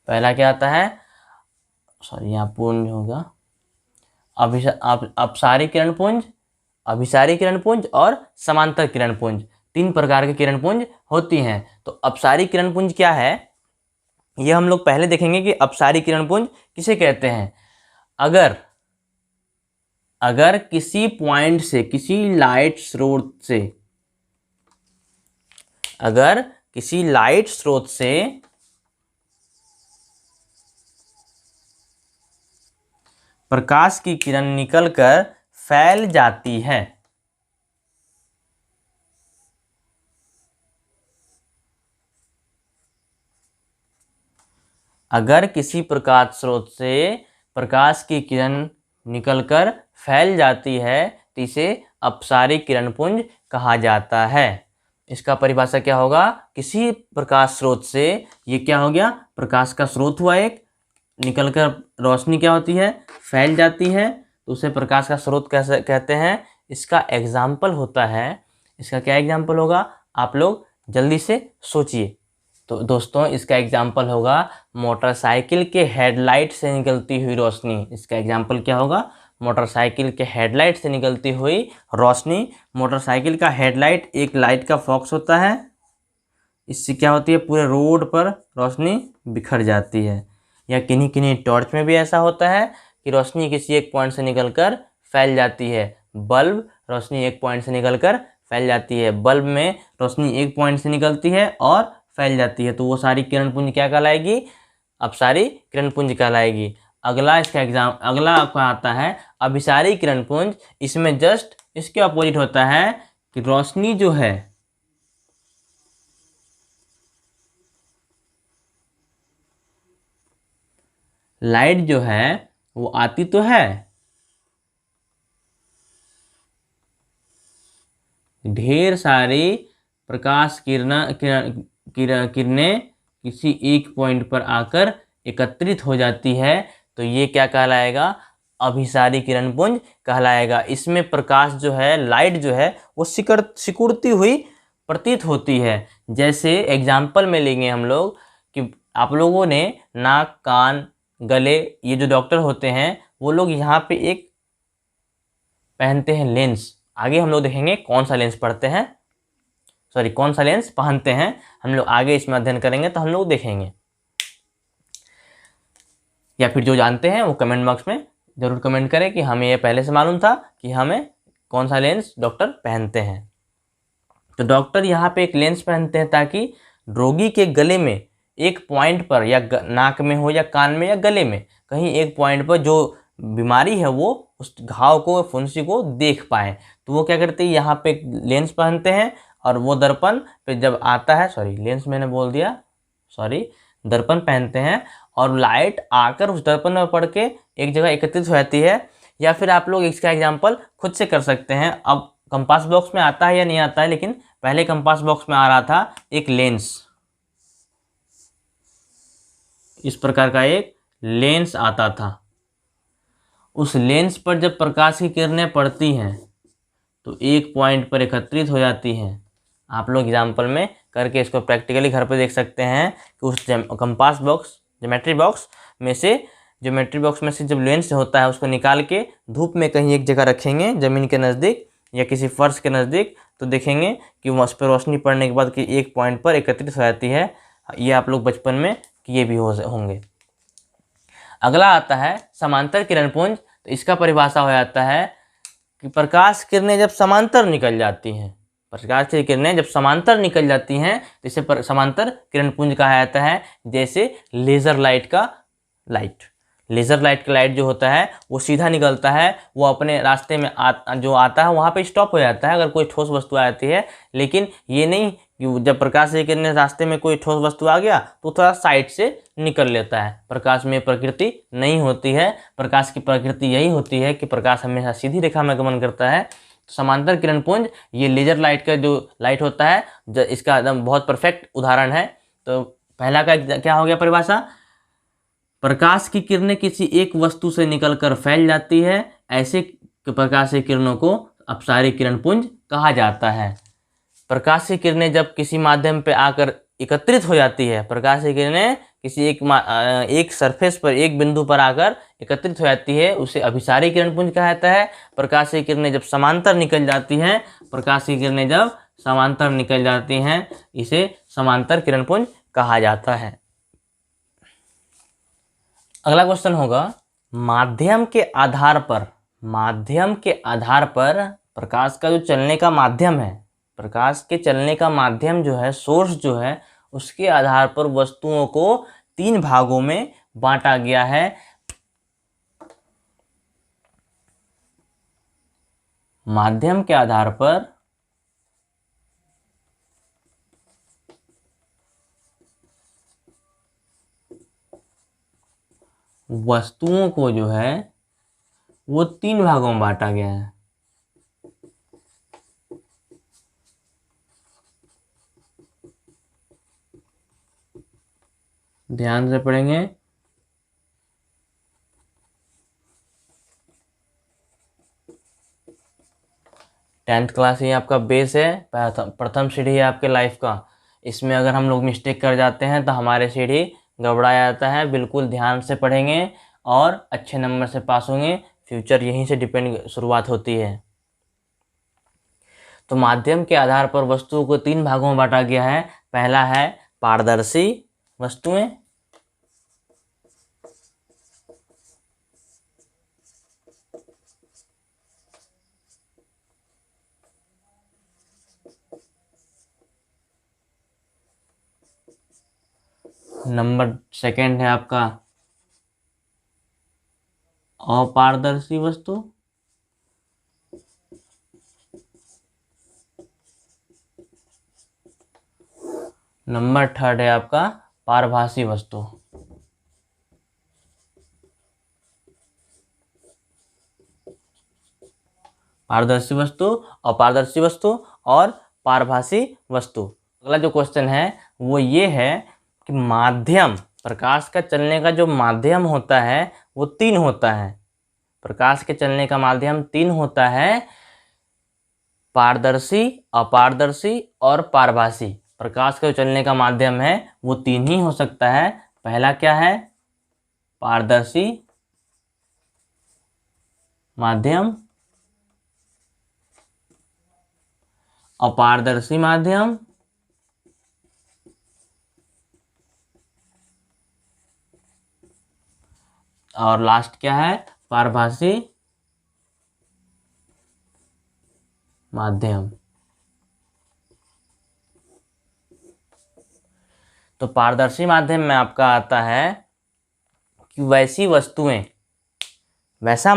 पहला क्या आता है? यहाँ पुंज होगा अपसारी किरण पुंज, अभिसारी किरण पुंज और समांतर किरण पुंज। 3 प्रकार के किरण पुंज होती हैं। तो अपसारी किरण पुंज क्या है, ये हम लोग पहले देखेंगे कि अपसारी किरण पुंज किसे कहते हैं। अगर किसी पॉइंट से, किसी लाइट स्रोत से, अगर किसी लाइट स्रोत से प्रकाश की किरण निकलकर फैल जाती है, अगर किसी प्रकाश स्रोत से प्रकाश की किरण निकलकर फैल जाती है तो इसे अपसारी किरण पुंज कहा जाता है। इसका परिभाषा क्या होगा? किसी प्रकाश स्रोत से, ये क्या हो गया? प्रकाश का स्रोत हुआ एक, निकलकर रोशनी क्या होती है? फैल जाती है, तो उसे प्रकाश का स्रोत कैसे कहते हैं। इसका एग्जाम्पल होता है, इसका क्या एग्जाम्पल होगा? आप लोग जल्दी से सोचिए। तो दोस्तों इसका एग्जाम्पल होगा मोटरसाइकिल के हेडलाइट से निकलती हुई रोशनी। इसका एग्जाम्पल क्या होगा? मोटरसाइकिल के हेडलाइट से निकलती हुई रोशनी। मोटरसाइकिल का हेडलाइट एक लाइट का फॉक्स होता है, इससे क्या होती है, पूरे रोड पर रोशनी बिखर जाती है। या किन्हीं किन्हीं टॉर्च में भी ऐसा होता है कि रोशनी किसी एक पॉइंट से निकलकर फैल जाती है। बल्ब रोशनी एक पॉइंट से निकलकर फैल जाती है। बल्ब में रोशनी एक पॉइंट से निकलती है और फैल जाती है, तो वो सारी किरण पुंज क्या कहलाएगी? अपसारी किरण पुंज कहलाएगी। अगला आपका आता है अभिसारी किरण पुंज। इसमें जस्ट इसके अपोजिट होता है कि रोशनी जो है लाइट जो है वो आती तो है, ढेर सारी प्रकाश किरणें किसी एक पॉइंट पर आकर एकत्रित हो जाती है, तो ये क्या कहलाएगा? अभिसारी किरण पुंज कहलाएगा। इसमें प्रकाश जो है, लाइट जो है वो सिकुड़ती हुई प्रतीत होती है। जैसे एग्जाम्पल में लेंगे हम लोग कि आप लोगों ने नाक, कान, गले, ये जो डॉक्टर होते हैं वो लोग यहाँ पे एक पहनते हैं लेंस। आगे हम लोग देखेंगे कौन सा लेंस पढ़ते हैं, सॉरी कौन सा लेंस पहनते हैं, हम लोग आगे इसमें अध्ययन करेंगे तो हम लोग देखेंगे। या फिर जो जानते हैं वो कमेंट बॉक्स में जरूर कमेंट करें कि हमें ये पहले से मालूम था कि हमें कौन सा लेंस डॉक्टर पहनते हैं। तो डॉक्टर यहाँ पे एक लेंस पहनते हैं ताकि रोगी के गले में एक पॉइंट पर, या नाक में हो या कान में या गले में, कहीं एक पॉइंट पर जो बीमारी है वो उस घाव को, फुंसी को देख पाए। तो वो क्या करते हैं, यहाँ पे लेंस पहनते हैं और वो दर्पण पे जब आता है, सॉरी लेंस मैंने बोल दिया, सॉरी, दर्पण पहनते हैं और लाइट आकर उस दर्पण में पड़ के एक जगह एकत्रित हो जाती है। या फिर आप लोग इसका एग्जाम्पल खुद से कर सकते हैं। अब कंपास बॉक्स में आता है या नहीं आता है, लेकिन पहले कंपास बॉक्स में आ रहा था एक लेंस, इस प्रकार का एक लेंस आता था। उस लेंस पर जब प्रकाश की किरणें पड़ती हैं तो एक पॉइंट पर एकत्रित हो जाती हैं। आप लोग एग्जाम्पल में करके इसको प्रैक्टिकली घर पे देख सकते हैं कि उस कंपास बॉक्स, ज्योमेट्री बॉक्स में से जब लेंस होता है उसको निकाल के धूप में कहीं एक जगह रखेंगे, ज़मीन के नज़दीक या किसी फर्श के नज़दीक, तो देखेंगे कि उस पर रोशनी पड़ने के बाद कि एक पॉइंट पर एकत्रित हो जाती है। ये आप लोग बचपन में किए भी होंगे। अगला आता है समांतर किरण पुंज। तो इसका परिभाषा हो जाता है कि प्रकाश किरणें जब समांतर निकल जाती हैं, प्रकाश की किरणें जब समांतर निकल जाती हैं तो इसे समांतर किरण पुंज कहा जाता है। जैसे लेज़र लाइट का लाइट जो होता है वो सीधा निकलता है, वो अपने रास्ते में जो आता है वहाँ पे स्टॉप हो जाता है अगर कोई ठोस वस्तु आ जाती है। लेकिन ये नहीं कि जब प्रकाश की किरणें रास्ते में कोई ठोस वस्तु आ गया तो थोड़ा साइड से निकल लेता है। प्रकाश में प्रकृति नहीं होती है, प्रकाश की प्रकृति यही होती है कि प्रकाश हमेशा सीधी रेखा में गमन करता है। तो समांतर किरण पुंज ये लेजर लाइट का जो लाइट होता है, इसका एकदम बहुत परफेक्ट उदाहरण है। तो पहला का क्या हो गया परिभाषा? प्रकाश की किरणें किसी एक वस्तु से निकलकर फैल जाती है, ऐसे प्रकाश की किरणों को अपसारी किरण पुंज कहा जाता है। प्रकाश की किरणें जब किसी माध्यम पर आकर एकत्रित हो जाती है, प्रकाश की किरणें किसी एक सरफेस पर, एक बिंदु पर आकर एकत्रित हो जाती है, उसे अभिसारी किरण पुंज कहा जाता है। प्रकाश की किरणें जब समांतर निकल जाती हैं, इसे समांतर किरण पुंज कहा जाता है। अगला क्वेश्चन होगा माध्यम के आधार पर प्रकाश का जो चलने का माध्यम है, प्रकाश के चलने का माध्यम जो है, सोर्स जो है, उसके आधार पर वस्तुओं को 3 भागों में बांटा गया है। माध्यम के आधार पर वस्तुओं को जो है वो 3 भागों में बांटा गया है। ध्यान से पढ़ेंगे। 10th क्लास ही आपका बेस है, प्रथम सीढ़ी है आपके लाइफ का। इसमें अगर हम लोग मिस्टेक कर जाते हैं तो हमारे सीढ़ी गड़बड़ा जाता है। बिल्कुल ध्यान से पढ़ेंगे और अच्छे नंबर से पास होंगे। फ्यूचर यहीं से डिपेंड शुरुआत होती है। तो माध्यम के आधार पर वस्तुओं को 3 भागों में बांटा गया है। पहला है पारदर्शी वस्तुएं, नंबर सेकंड है आपका अपारदर्शी वस्तु, नंबर थर्ड है आपका पारभासी वस्तु। पारदर्शी वस्तु, अपारदर्शी वस्तु और पारभासी वस्तु। अगला जो क्वेश्चन है वो ये है कि माध्यम, प्रकाश का चलने का जो माध्यम होता है वो 3 होता है। प्रकाश के चलने का माध्यम 3 होता है, पारदर्शी, अपारदर्शी और पारभासी। प्रकाश का जो चलने का माध्यम है वो 3 ही हो सकता है। पहला क्या है? पारदर्शी माध्यम, अपारदर्शी माध्यम और लास्ट क्या है? पारभासी माध्यम। तो पारदर्शी माध्यम में आपका आता है कि वैसा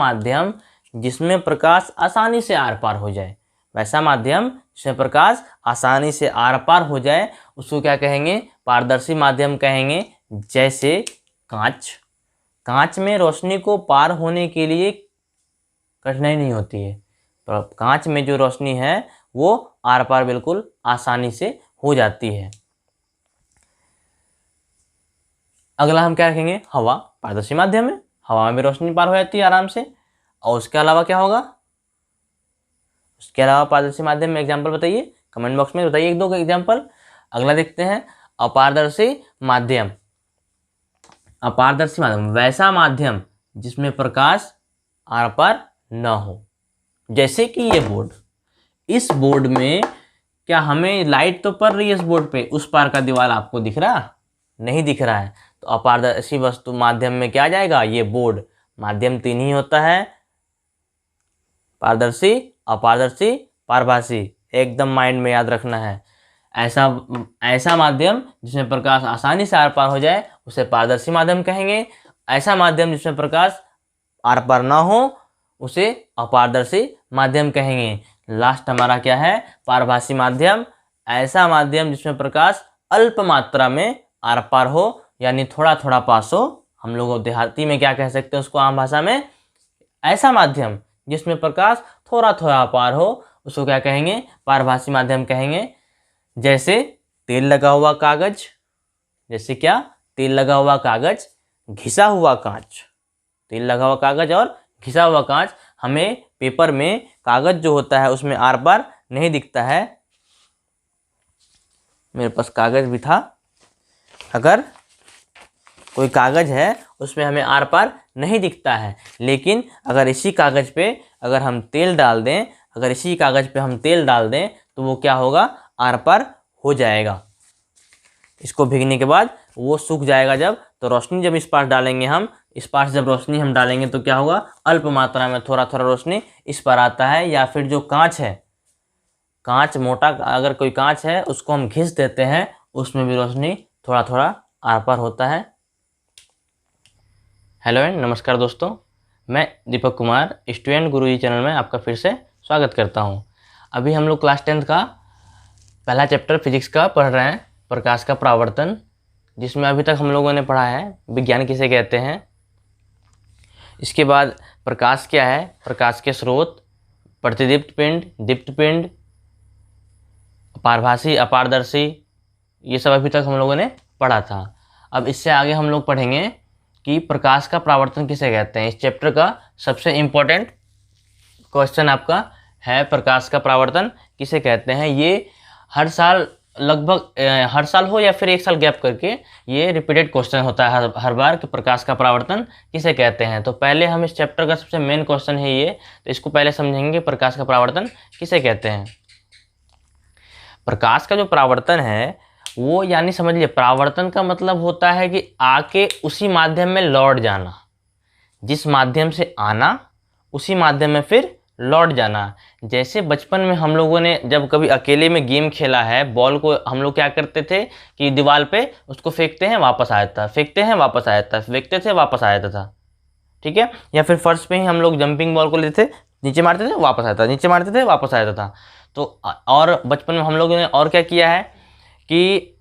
माध्यम जिसमें प्रकाश आसानी से आर पार हो जाए। वैसा माध्यम जिसमें प्रकाश आसानी से आर पार हो जाए उसको क्या कहेंगे? पारदर्शी माध्यम कहेंगे। जैसे कांच में रोशनी को पार होने के लिए कठिनाई नहीं होती है। तो कांच में जो रोशनी है वो आर पार बिल्कुल आसानी से हो जाती है। अगला हम क्या रखेंगे? हवा। पारदर्शी माध्यम है, हवा में भी रोशनी पार हो जाती है आराम से। और उसके अलावा क्या होगा? उसके अलावा पारदर्शी माध्यम में एग्जाम्पल बताइए, कमेंट बॉक्स में बताइए 1-2 एग्जाम्पल। अगला देखते हैं अपारदर्शी माध्यम। अपारदर्शी माध्यम वैसा माध्यम जिसमें प्रकाश आर पार न हो। जैसे कि ये बोर्ड, इस बोर्ड में क्या हमें लाइट तो पड़ रही है इस बोर्ड पे, उस पार का दीवार आपको दिख रहा? नहीं दिख रहा है। तो अपारदर्शी वस्तु माध्यम में क्या आ जाएगा? ये बोर्ड। माध्यम 3 ही होता है, पारदर्शी, अपारदर्शी, पारभासी। एकदम माइंड में याद रखना है। ऐसा माध्यम जिसमें प्रकाश आसानी से आर पार हो जाए उसे पारदर्शी माध्यम कहेंगे। ऐसा माध्यम जिसमें प्रकाश आर पार ना हो उसे अपारदर्शी माध्यम कहेंगे। लास्ट हमारा क्या है? पारभासी माध्यम। ऐसा माध्यम जिसमें प्रकाश अल्प मात्रा में आर पार हो, यानी थोड़ा थोड़ा पास हो। हम लोग देहाती में क्या कह सकते हैं उसको आम भाषा में? ऐसा माध्यम जिसमें प्रकाश थोड़ा थोड़ा पार हो उसको क्या कहेंगे? पारभासी माध्यम कहेंगे। जैसे तेल लगा हुआ कागज, जैसे क्या? तेल लगा हुआ कागज, घिसा हुआ कांच। तेल लगा हुआ कागज और घिसा हुआ कांच। हमें पेपर में कागज जो होता है उसमें आर पार नहीं दिखता है। मेरे पास कागज भी था। अगर कोई कागज है उसमें हमें आर पार नहीं दिखता है, लेकिन अगर इसी कागज पे अगर हम तेल डाल दें, तो वो क्या होगा? आर पार हो जाएगा। इसको भीगने के बाद वो सूख जाएगा जब, तो रोशनी जब इस पास डालेंगे हम, इस पास जब रोशनी हम डालेंगे तो क्या होगा? अल्प मात्रा में थोड़ा थोड़ा रोशनी इस पर आता है। या फिर जो कांच है, कांच मोटा अगर कोई कांच है उसको हम घिस देते हैं, उसमें भी रोशनी थोड़ा थोड़ा आर पार होता है। हेलो एंड नमस्कार दोस्तों, मैं दीपक कुमार स्टूडेंट गुरुजी चैनल में आपका फिर से स्वागत करता हूं। अभी हम लोग क्लास 10th का पहला चैप्टर फिजिक्स का पढ़ रहे हैं, प्रकाश का परावर्तन, जिसमें अभी तक हम लोगों ने पढ़ा है विज्ञान किसे कहते हैं। इसके बाद प्रकाश क्या है, प्रकाश के स्रोत, प्रतिदीप्त पिंड, दीप्त पिंड, पारभासी, अपारदर्शी, ये सब अभी तक हम लोगों ने पढ़ा था। अब इससे आगे हम लोग पढ़ेंगे कि प्रकाश का परावर्तन किसे कहते हैं। इस चैप्टर का सबसे इम्पोर्टेंट क्वेश्चन आपका है प्रकाश का परावर्तन किसे कहते हैं। ये हर साल लगभग हर साल हो या फिर एक साल गैप करके ये रिपीटेड क्वेश्चन होता है हर बार कि प्रकाश का परावर्तन किसे कहते हैं। तो पहले हम इस चैप्टर का सबसे मेन क्वेश्चन है ये, तो इसको पहले समझेंगे प्रकाश का परावर्तन किसे कहते हैं। प्रकाश का जो परावर्तन है वो यानी समझ लिए, परावर्तन का मतलब होता है कि आके उसी माध्यम में लौट जाना, जिस माध्यम से आना उसी माध्यम में फिर लौट जाना। जैसे बचपन में हम लोगों ने जब कभी अकेले में गेम खेला है, बॉल को हम लोग क्या करते थे कि दीवार पे उसको फेंकते हैं वापस आ जाता, फेंकते हैं वापस आ जाता, फेंकते थे वापस आ जाता था, ठीक है। या फिर फर्श पे ही हम लोग जंपिंग बॉल को लेते थे, नीचे मारते थे वापस आता, नीचे मारते थे वापस आ जाता था। तो और बचपन में हम लोगों ने और क्या किया है कि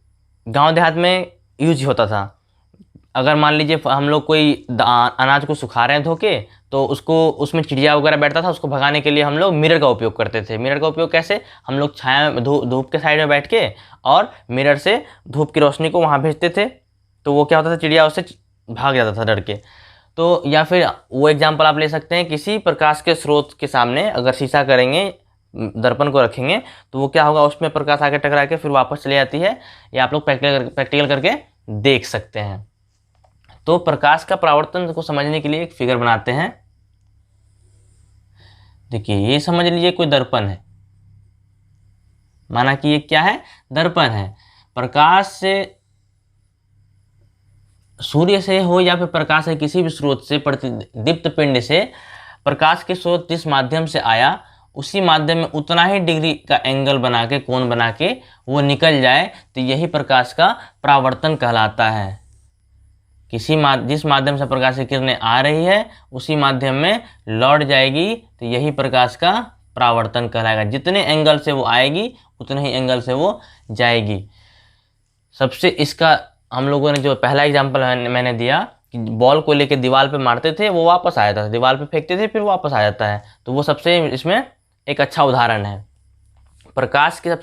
गाँव देहात में यूज होता था, अगर मान लीजिए हम लोग कोई अनाज को सुखा रहे हैं धो के, तो उसको उसमें चिड़िया वगैरह बैठता था, उसको भगाने के लिए हम लोग मिरर का उपयोग करते थे। मिरर का उपयोग कैसे, हम लोग छाया में धूप के साइड में बैठ के और मिरर से धूप की रोशनी को वहाँ भेजते थे, तो वो क्या होता था, चिड़िया उससे भाग जाता था डर के। तो या फिर वो एग्जाम्पल आप ले सकते हैं, किसी प्रकाश के स्रोत के सामने अगर शीशा करेंगे, दर्पण को रखेंगे, तो वो क्या होगा, उसमें प्रकाश आके टकरा के फिर वापस चली जाती है। या आप लोग प्रैक्टिकल करके देख सकते हैं। तो प्रकाश का परावर्तन को समझने के लिए एक फिगर बनाते हैं। देखिए ये समझ लीजिए कोई दर्पण है, माना कि ये क्या है, दर्पण है। प्रकाश से, सूर्य से हो या फिर प्रकाश से किसी भी स्रोत से, प्रतिदीप्त पिंड से प्रकाश के स्रोत जिस माध्यम से आया उसी माध्यम में उतना ही डिग्री का एंगल बना के, कोण बना के वो निकल जाए, तो यही प्रकाश का परावर्तन कहलाता है। जिस माध्यम से प्रकाश की किरणें आ रही है उसी माध्यम में लौट जाएगी, तो यही प्रकाश का परावर्तन कहलाएगा। जितने एंगल से वो आएगी उतने ही एंगल से वो जाएगी। सबसे इसका हम लोगों ने जो पहला एग्जाम्पल मैंने दिया कि बॉल को लेके दीवार पे मारते थे, वो वापस आ जाता था, दीवार पे फेंकते थे फिर वापस आ जाता है, तो वो सबसे इसमें एक अच्छा उदाहरण है। प्रकाश के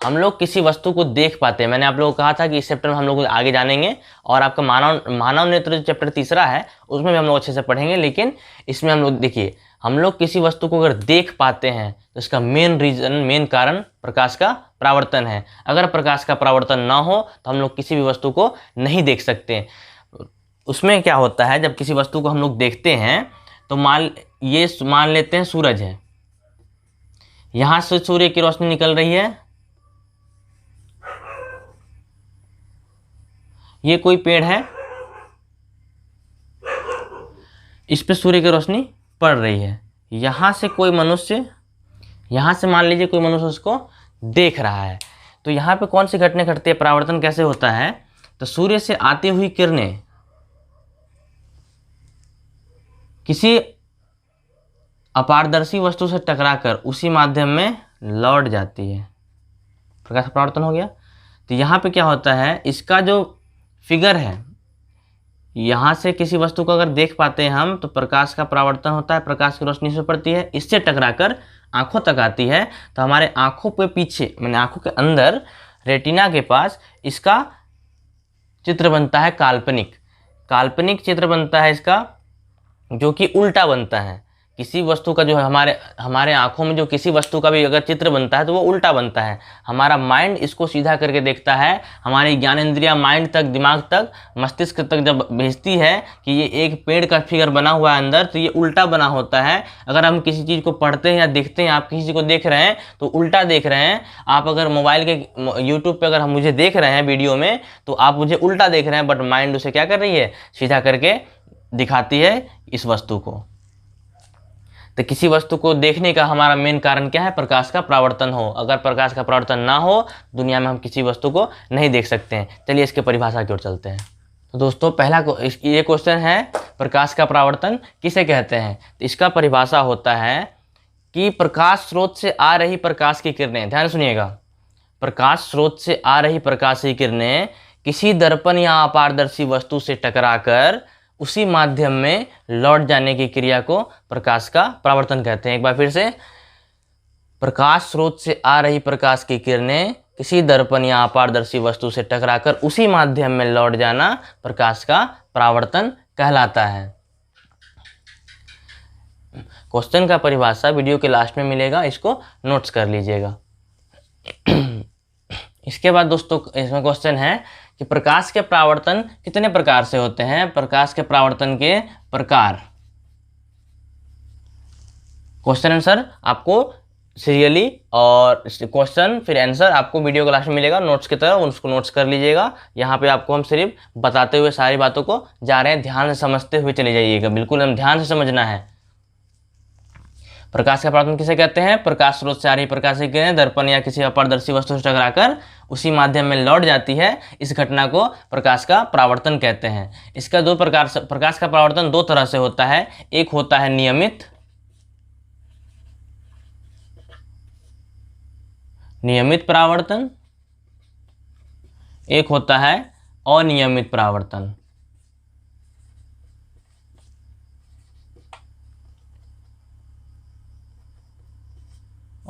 हम लोग किसी वस्तु को देख पाते हैं। मैंने आप लोगों को कहा था कि इस चैप्टर में हम लोग आगे जानेंगे, और आपका मानव नेत्र जो चैप्टर तीसरा है उसमें भी हम लोग अच्छे से पढ़ेंगे। लेकिन इसमें हम लोग देखिए, हम लोग किसी वस्तु को अगर देख पाते हैं तो इसका मेन कारण प्रकाश का परावर्तन है। अगर प्रकाश का परावर्तन ना हो तो हम लोग किसी भी वस्तु को नहीं देख सकते। उसमें क्या होता है, जब किसी वस्तु को हम लोग देखते हैं तो मान लेते हैं सूरज है, यहाँ से सूर्य की रोशनी निकल रही है, ये कोई पेड़ है, इस पे सूर्य की रोशनी पड़ रही है। यहाँ से कोई मनुष्य, यहाँ से मान लीजिए कोई मनुष्य उसको देख रहा है, तो यहाँ पे कौन सी घटना घटती है, परावर्तन कैसे होता है। तो सूर्य से आती हुई किरणें किसी अपारदर्शी वस्तु से टकराकर उसी माध्यम में लौट जाती है, प्रकाश परावर्तन हो गया। तो यहाँ पे क्या होता है, इसका जो फिगर है, यहाँ से किसी वस्तु को अगर देख पाते हैं हम तो प्रकाश का परावर्तन होता है, प्रकाश की रोशनी से पड़ती है, इससे टकराकर आंखों तक आती है, तो हमारे आंखों पे पीछे, मैंने आंखों के अंदर रेटिना के पास इसका चित्र बनता है, काल्पनिक चित्र बनता है इसका, जो कि उल्टा बनता है। किसी वस्तु का जो है, हमारे आंखों में जो किसी वस्तु का भी अगर चित्र बनता है तो वो उल्टा बनता है। हमारा माइंड इसको सीधा करके देखता है, हमारी ज्ञानेंद्रिया माइंड तक, दिमाग तक, मस्तिष्क तक जब भेजती है कि ये एक पेड़ का फिगर बना हुआ है अंदर, तो ये उल्टा बना होता है। अगर हम किसी चीज़ को पढ़ते हैं या देखते हैं, आप किसी चीज़ को देख रहे हैं तो उल्टा देख रहे हैं। आप अगर मोबाइल के यूट्यूब पर अगर हम मुझे देख रहे हैं वीडियो में, तो आप मुझे उल्टा देख रहे हैं, बट माइंड उसे क्या कर रही है, सीधा करके दिखाती है इस वस्तु को। तो किसी वस्तु को देखने का हमारा मेन कारण क्या है, प्रकाश का परावर्तन हो। अगर प्रकाश का परावर्तन ना हो दुनिया में हम किसी वस्तु को नहीं देख सकते हैं। चलिए इसके परिभाषा की ओर चलते हैं। तो दोस्तों ये क्वेश्चन है, प्रकाश का परावर्तन किसे कहते हैं। तो इसका परिभाषा होता है कि प्रकाश स्रोत से आ रही प्रकाश की किरणें, ध्यान सुनिएगा, प्रकाश स्रोत से आ रही प्रकाश की किरणें किसी दर्पण या अपारदर्शी वस्तु से टकराकर उसी माध्यम में लौट जाने की क्रिया को प्रकाश का परावर्तन कहते हैं। एक बार फिर से, प्रकाश स्रोत से आ रही प्रकाश की किरणें किसी दर्पण या अपारदर्शी वस्तु से टकराकर उसी माध्यम में लौट जाना प्रकाश का परावर्तन कहलाता है। क्वेश्चन का परिभाषा वीडियो के लास्ट में मिलेगा, इसको नोट्स कर लीजिएगा। इसके बाद दोस्तों इसमें क्वेश्चन है कि प्रकाश के परावर्तन कितने प्रकार से होते हैं। प्रकाश के परावर्तन के प्रकार, क्वेश्चन आंसर आपको सीरियली और क्वेश्चन फिर आंसर आपको वीडियो के लास्ट में मिलेगा नोट्स की तरह, उसको नोट्स कर लीजिएगा। यहाँ पे आपको हम सिर्फ बताते हुए सारी बातों को जा रहे हैं, ध्यान से समझते हुए चले जाइएगा, बिल्कुल हम ध्यान से समझना है। प्रकाश का परावर्तन किसे कहते हैं? प्रकाश स्रोत से आ रही प्रकाश की किरणें दर्पण या किसी अपारदर्शी वस्तु से टकराकर उसी माध्यम में लौट जाती है, इस घटना को प्रकाश का परावर्तन कहते हैं। इसका दो प्रकार से, प्रकाश का परावर्तन दो तरह से होता है, एक होता है नियमित परावर्तन, एक होता है अनियमित परावर्तन।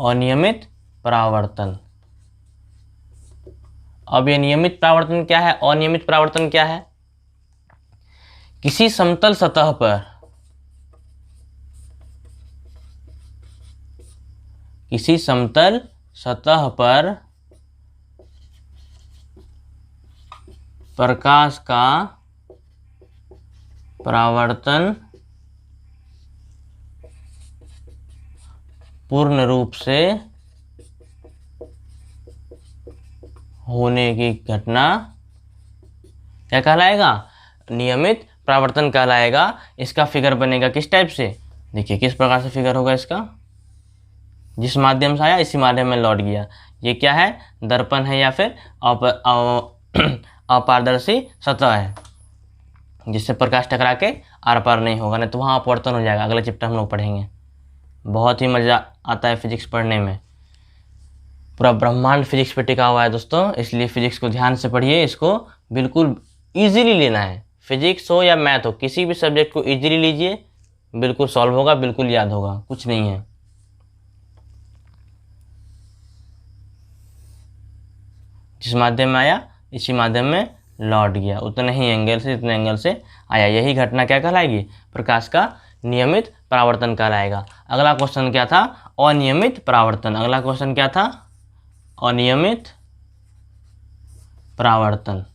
अनियमित परावर्तन। अब ये नियमित परावर्तन क्या है, अनियमित परावर्तन क्या है? किसी समतल सतह पर प्रकाश का परावर्तन पूर्ण रूप से होने की घटना क्या कहलाएगा? नियमित परावर्तन कहलाएगा। इसका फिगर बनेगा किस टाइप से? देखिए किस प्रकार से फिगर होगा इसका। जिस माध्यम से आया इसी माध्यम में लौट गया। ये क्या है? दर्पण है या फिर अपारदर्शी सतह है, जिससे प्रकाश टकरा के आर पार नहीं होगा, नहीं तो वहाँ अपवर्तन हो जाएगा। अगले चैप्टर हम लोग पढ़ेंगे। बहुत ही मज़ा आता है फिजिक्स पढ़ने में, पूरा ब्रह्मांड फिजिक्स पे टिका हुआ है दोस्तों, इसलिए फिजिक्स को ध्यान से पढ़िए। इसको बिल्कुल इजीली लेना है, फिजिक्स हो या मैथ हो, किसी भी सब्जेक्ट को इजीली लीजिए, बिल्कुल सॉल्व होगा, बिल्कुल याद होगा, कुछ नहीं है। जिस माध्यम में आया इसी माध्यम में लौट गया, उतने ही एंगल से, इतने एंगल से आया, यही घटना क्या कहलाएगी? प्रकाश का नियमित परावर्तन कहलाएगा। अगला क्वेश्चन क्या था? अनियमित परावर्तन। अगला क्वेश्चन क्या था? अनियमित परावर्तन।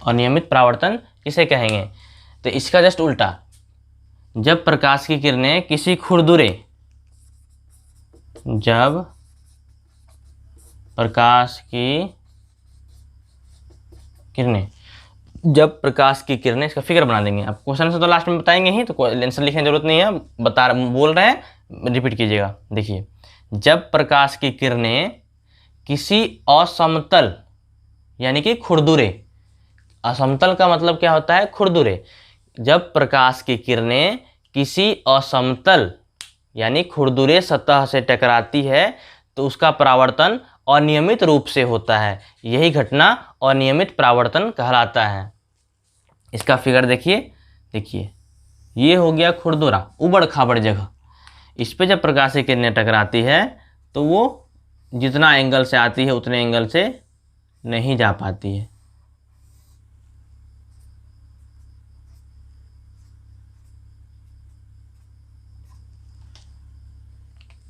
अनियमित परावर्तन किसे कहेंगे? तो इसका जस्ट उल्टा, जब प्रकाश की किरणें किसी खुरदुरे, जब प्रकाश की किरणें, इसका फिगर बना देंगे। अब क्वेश्चन से तो लास्ट में बताएंगे ही, तो आंसर लिखने की जरूरत नहीं है, बोल रहे हैं, रिपीट कीजिएगा। देखिए, जब प्रकाश की किरणें किसी असमतल यानी कि खुरदुरे, असमतल का मतलब क्या होता है? खुरदुरे। जब प्रकाश की किरणें किसी असमतल यानी खुरदुरे सतह से टकराती है तो उसका परावर्तन अनियमित रूप से होता है, यही घटना अनियमित परावर्तन कहलाता है। इसका फिगर देखिए, ये हो गया खुरदुरा, उबड़ खाबड़ जगह। इस पे जब प्रकाश की किरणें टकराती है तो वो जितना एंगल से आती है उतने एंगल से नहीं जा पाती है।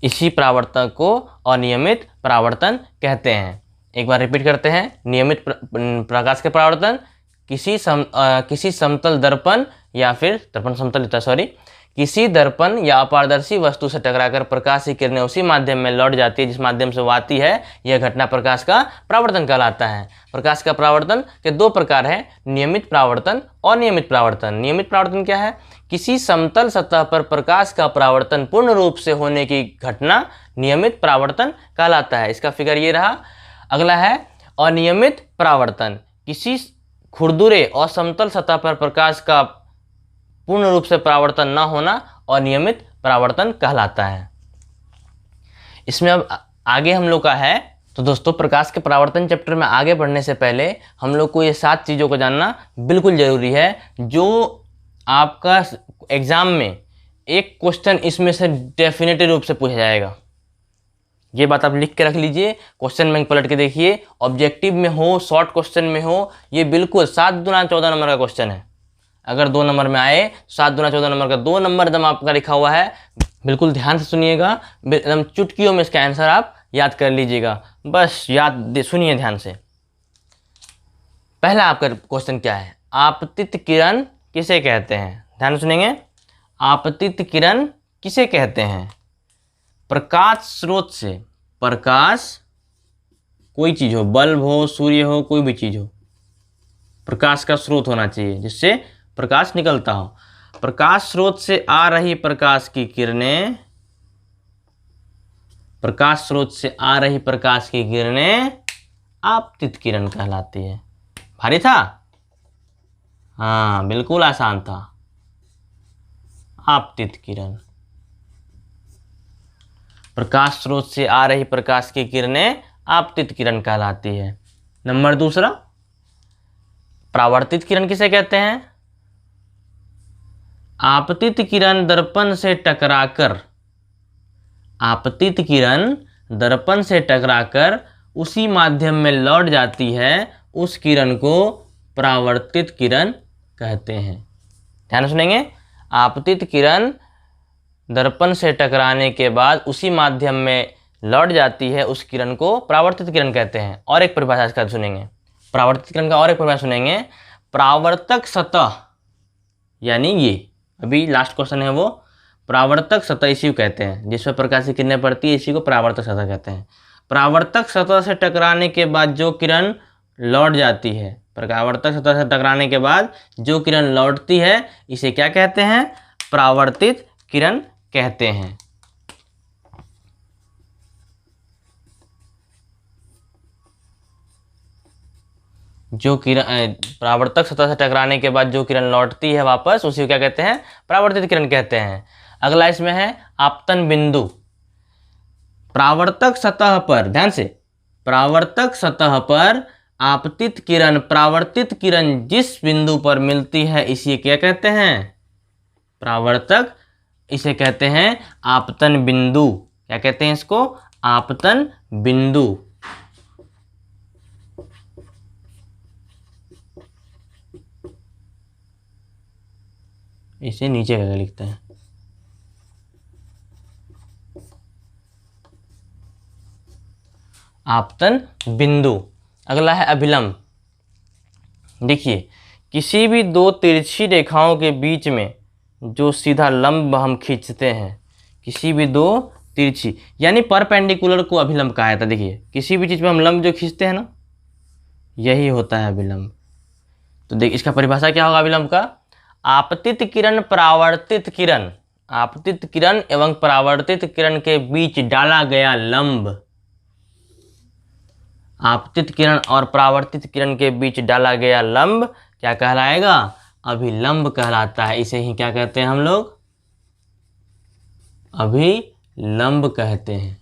इसी परावर्तन को अनियमित परावर्तन कहते हैं। एक बार रिपीट करते हैं। नियमित प्रकाश के परावर्तन किसी समतल दर्पण या फिर किसी दर्पण या अपारदर्शी वस्तु से टकराकर प्रकाश की किरणें उसी माध्यम में लौट जाती है जिस माध्यम से वो आती है, यह घटना प्रकाश का परावर्तन कहलाता है। प्रकाश का परावर्तन के दो प्रकार है, नियमित परावर्तन, अनियमित परावर्तन। नियमित परावर्तन क्या है? किसी समतल सतह पर प्रकाश का परावर्तन पूर्ण रूप से होने की घटना नियमित परावर्तन कहलाता है। इसका फिगर ये रहा। अगला है अनियमित परावर्तन। किसी खुरदुरे और समतल सतह पर प्रकाश का पूर्ण रूप से परावर्तन न होना अनियमित परावर्तन कहलाता है। इसमें अब आगे हम लोग का है, तो दोस्तों प्रकाश के परावर्तन चैप्टर में आगे बढ़ने से पहले हम लोग को ये 7 चीज़ों को जानना बिल्कुल ज़रूरी है, जो आपका एग्ज़ाम में एक क्वेश्चन इसमें से डेफिनेटली रूप से पूछा जाएगा। ये बात आप लिख के रख लीजिए, क्वेश्चन बैंक पलट के देखिए, ऑब्जेक्टिव में हो, शॉर्ट क्वेश्चन में हो, ये बिल्कुल 7 दूना 14 नंबर का क्वेश्चन है। अगर 2 नंबर में आए 7 दूना 14 नंबर का 2 नंबर एकदम आपका लिखा हुआ है, बिल्कुल ध्यान से सुनिएगा, एकदम चुटकियों में इसका आंसर आप याद कर लीजिएगा। बस सुनिए ध्यान से। पहला आपका क्वेश्चन क्या है, आपतित किरण किसे कहते हैं? ध्यान से सुनेंगे, आपतित किरण किसे कहते हैं? प्रकाश स्रोत से, प्रकाश कोई चीज हो, बल्ब हो, सूर्य हो, कोई भी चीज हो, प्रकाश का स्रोत होना चाहिए जिससे प्रकाश निकलता हो। प्रकाश स्रोत से आ रही प्रकाश की किरणें, प्रकाश स्रोत से आ रही प्रकाश की किरणें आपतित किरण कहलाती है। भारी था? हाँ, बिल्कुल आसान था। आपतित किरण, प्रकाश स्रोत से आ रही प्रकाश की किरणें आपतित किरण कहलाती है। नंबर दूसरा, परावर्तित किरण किसे कहते हैं? आपतित किरण दर्पण से टकराकर, आपतित किरण दर्पण से टकराकर उसी माध्यम में लौट जाती है, उस किरण को परावर्तित किरण कहते हैं। ध्यान सुनेंगे, आपतित किरण दर्पण से टकराने के बाद उसी माध्यम में लौट जाती है, उस किरण को परावर्तित किरण कहते हैं। और एक परिभाषा इसका सुनेंगे, परावर्तित किरण का और एक परिभाषा सुनेंगे, परावर्तक सतह, यानी ये अभी लास्ट क्वेश्चन है वो, परावर्तक सतह इसी को कहते हैं, जिस पर प्रकाश की किरणें पड़ती है, इसी को परावर्तक सतह कहते हैं। परावर्तक सतह से टकराने के बाद जो किरण लौट जाती है, परावर्तक सतह से टकराने के बाद जो किरण लौटती है, इसे क्या कहते हैं? परावर्तित किरण कहते हैं। जो किरण परावर्तक सतह से टकराने के बाद जो किरण लौटती है वापस, उसी को क्या कहते हैं? परावर्तित किरण कहते हैं। अगला इसमें है आपतन बिंदु। परावर्तक सतह पर, ध्यान से, परावर्तक सतह पर आपतित किरण, परावर्तित किरण जिस बिंदु पर मिलती है, इसे क्या कहते हैं? परावर्तक, इसे कहते हैं आपतन बिंदु। क्या कहते हैं इसको? आपतन बिंदु। इसे नीचे करके लिखते हैं। आपतन बिंदु। अगला है अभिलंब। देखिए, किसी भी दो तिरछी रेखाओं के बीच में जो सीधा लंब हम खींचते हैं, किसी भी दो तिरछी यानी परपेंडिकुलर को अभिलंब कहा जाता है। देखिए, किसी भी चीज़ में हम लंब जो खींचते हैं ना, यही होता है अभिलंब। तो देख, इसका परिभाषा क्या होगा अभिलंब का? आपतित किरण, परावर्तित किरण, आपतित किरण एवं परावर्तित किरण के बीच डाला गया लंब, आपतित किरण और परावर्तित किरण के बीच डाला गया लंब क्या कहलाएगा? अभिलंब कहलाता है। इसे ही क्या कहते हैं हम लोग? अभिलंब कहते हैं।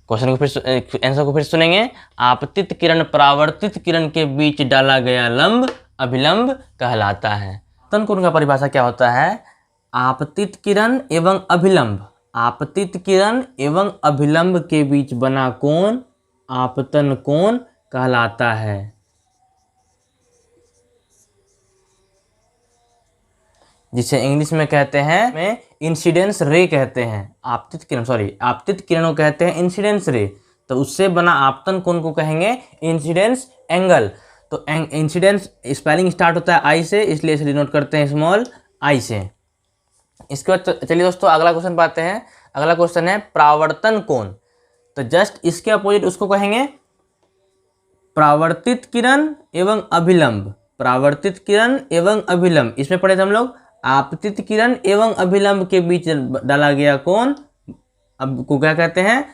क्वेश्चन को फिर, आंसर को फिर सुनेंगे, आपतित किरण परावर्तित किरण के बीच डाला गया लंब अभिलंब कहलाता है। आपतन कोण का परिभाषा क्या होता है? आपतित किरण एवं अभिलंब, आपतित किरण एवं अभिलंब के बीच बना कोण आपतन कोण कहलाता है। जिसे इंग्लिश में कहते हैं, में इंसिडेंस रे कहते हैं। आपतित किरण, सॉरी, आपतित किरणों कहते हैं इंसिडेंस रे, तो उससे बना आपतन कोण को कहेंगे इंसिडेंस एंगल। तो इंसिडेंस स्पेलिंग स्टार्ट होता है आई से, इसलिए इसे डिनोट करते हैं स्मॉल आई से। इसके बाद चलिए दोस्तों अगला क्वेश्चन पाते हैं। अगला क्वेश्चन है परावर्तन कोण। तो जस्ट इसके अपोजिट उसको कहेंगे परावर्तित किरण एवं अभिलंब, परावर्तित किरण एवं अभिलंब। इसमें पढ़े थे हम लोग आपतित किरण एवं अभिलंब के बीच डाला गया कोण अब को क्या कहते हैं?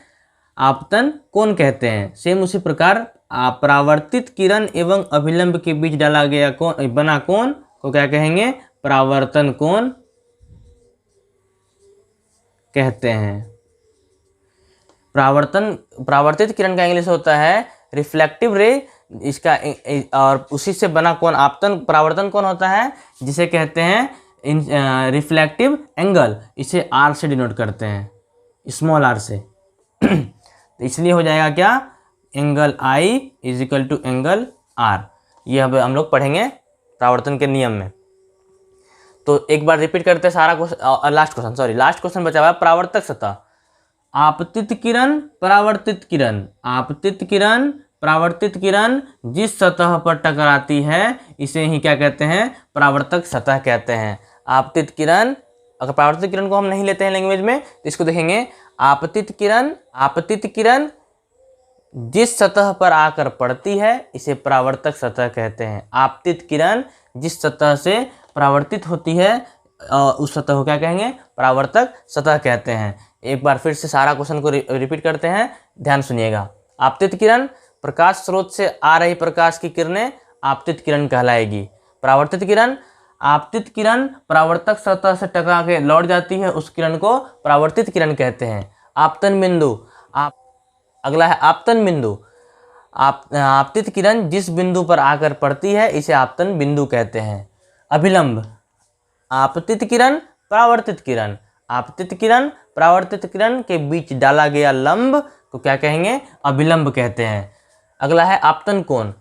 आपतन कोण कहते हैं। सेम उसी प्रकार परावर्तित किरण एवं अभिलंब के बीच डाला गया कोण, बना कोण को क्या कहेंगे? परावर्तन कोण कहते हैं। परावर्तित किरण का इंग्लिश होता है रिफ्लेक्टिव रे, इसका और उसी से बना कोण आपतन परावर्तन कोण होता है, जिसे कहते हैं रिफ्लेक्टिव एंगल। इसे आर से डिनोट करते हैं, स्मॉल आर से। तो इसलिए हो जाएगा क्या? Angle I is equal to angle R. ये अब हम लोग पढ़ेंगे परावर्तन के नियम में। तो एक बार रिपीट करते हैं सारा क्वेश्चन, लास्ट क्वेश्चन बचा हुआ है। परावर्तक सतह, आपतित किरण, परावर्तित किरण, आपतित किरण, परावर्तित किरण जिस सतह पर टकराती है इसे ही क्या कहते हैं, परावर्तक सतह कहते हैं। आपतित किरण, अगर परावर्तित किरण को हम नहीं लेते हैं लैंग्वेज में तो इसको देखेंगे, आपतित किरण, आपतित किरण जिस सतह पर आकर पड़ती है इसे परावर्तक सतह कहते हैं। आपतित किरण जिस सतह से परावर्तित होती है उस सतह को क्या कहेंगे, परावर्तक सतह कहते हैं। एक बार फिर से सारा क्वेश्चन को रिपीट करते हैं, ध्यान सुनिएगा। आपतित किरण, प्रकाश स्रोत से आ रही प्रकाश की किरणें आपतित किरण कहलाएगी। परावर्तित किरण, आपतित किरण परावर्तक सतह से टकरा के लौट जाती है, उस किरण को परावर्तित किरण कहते हैं। आपतन बिंदु, अगला है आपतन बिंदु। आपतित किरण जिस बिंदु पर आकर पड़ती है इसे आपतन बिंदु कहते हैं। अभिलंब, आपतित किरण, परावर्तित किरण, आपतित किरण, परावर्तित किरण के बीच डाला गया लंब को क्या कहेंगे, अभिलंब कहते हैं। अगला है आपतन कोण,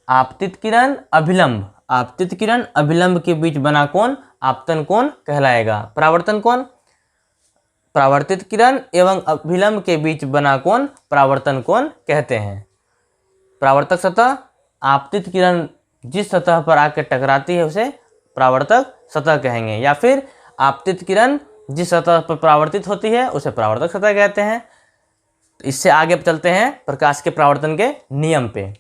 आपतित किरण, अभिलंब, आपतित किरण अभिलंब के बीच बना कोण आपतन कोण कहलाएगा। परावर्तन कोण, परावर्तित किरण एवं अभिलंब के बीच बना कोण परावर्तन कोण कहते हैं। परावर्तक सतह, आपतित किरण जिस सतह पर आकर टकराती है उसे परावर्तक सतह कहेंगे, या फिर आपतित किरण जिस सतह पर परावर्तित होती है उसे परावर्तक सतह कहते हैं। तो इससे आगे चलते हैं प्रकाश के परावर्तन के नियम पे।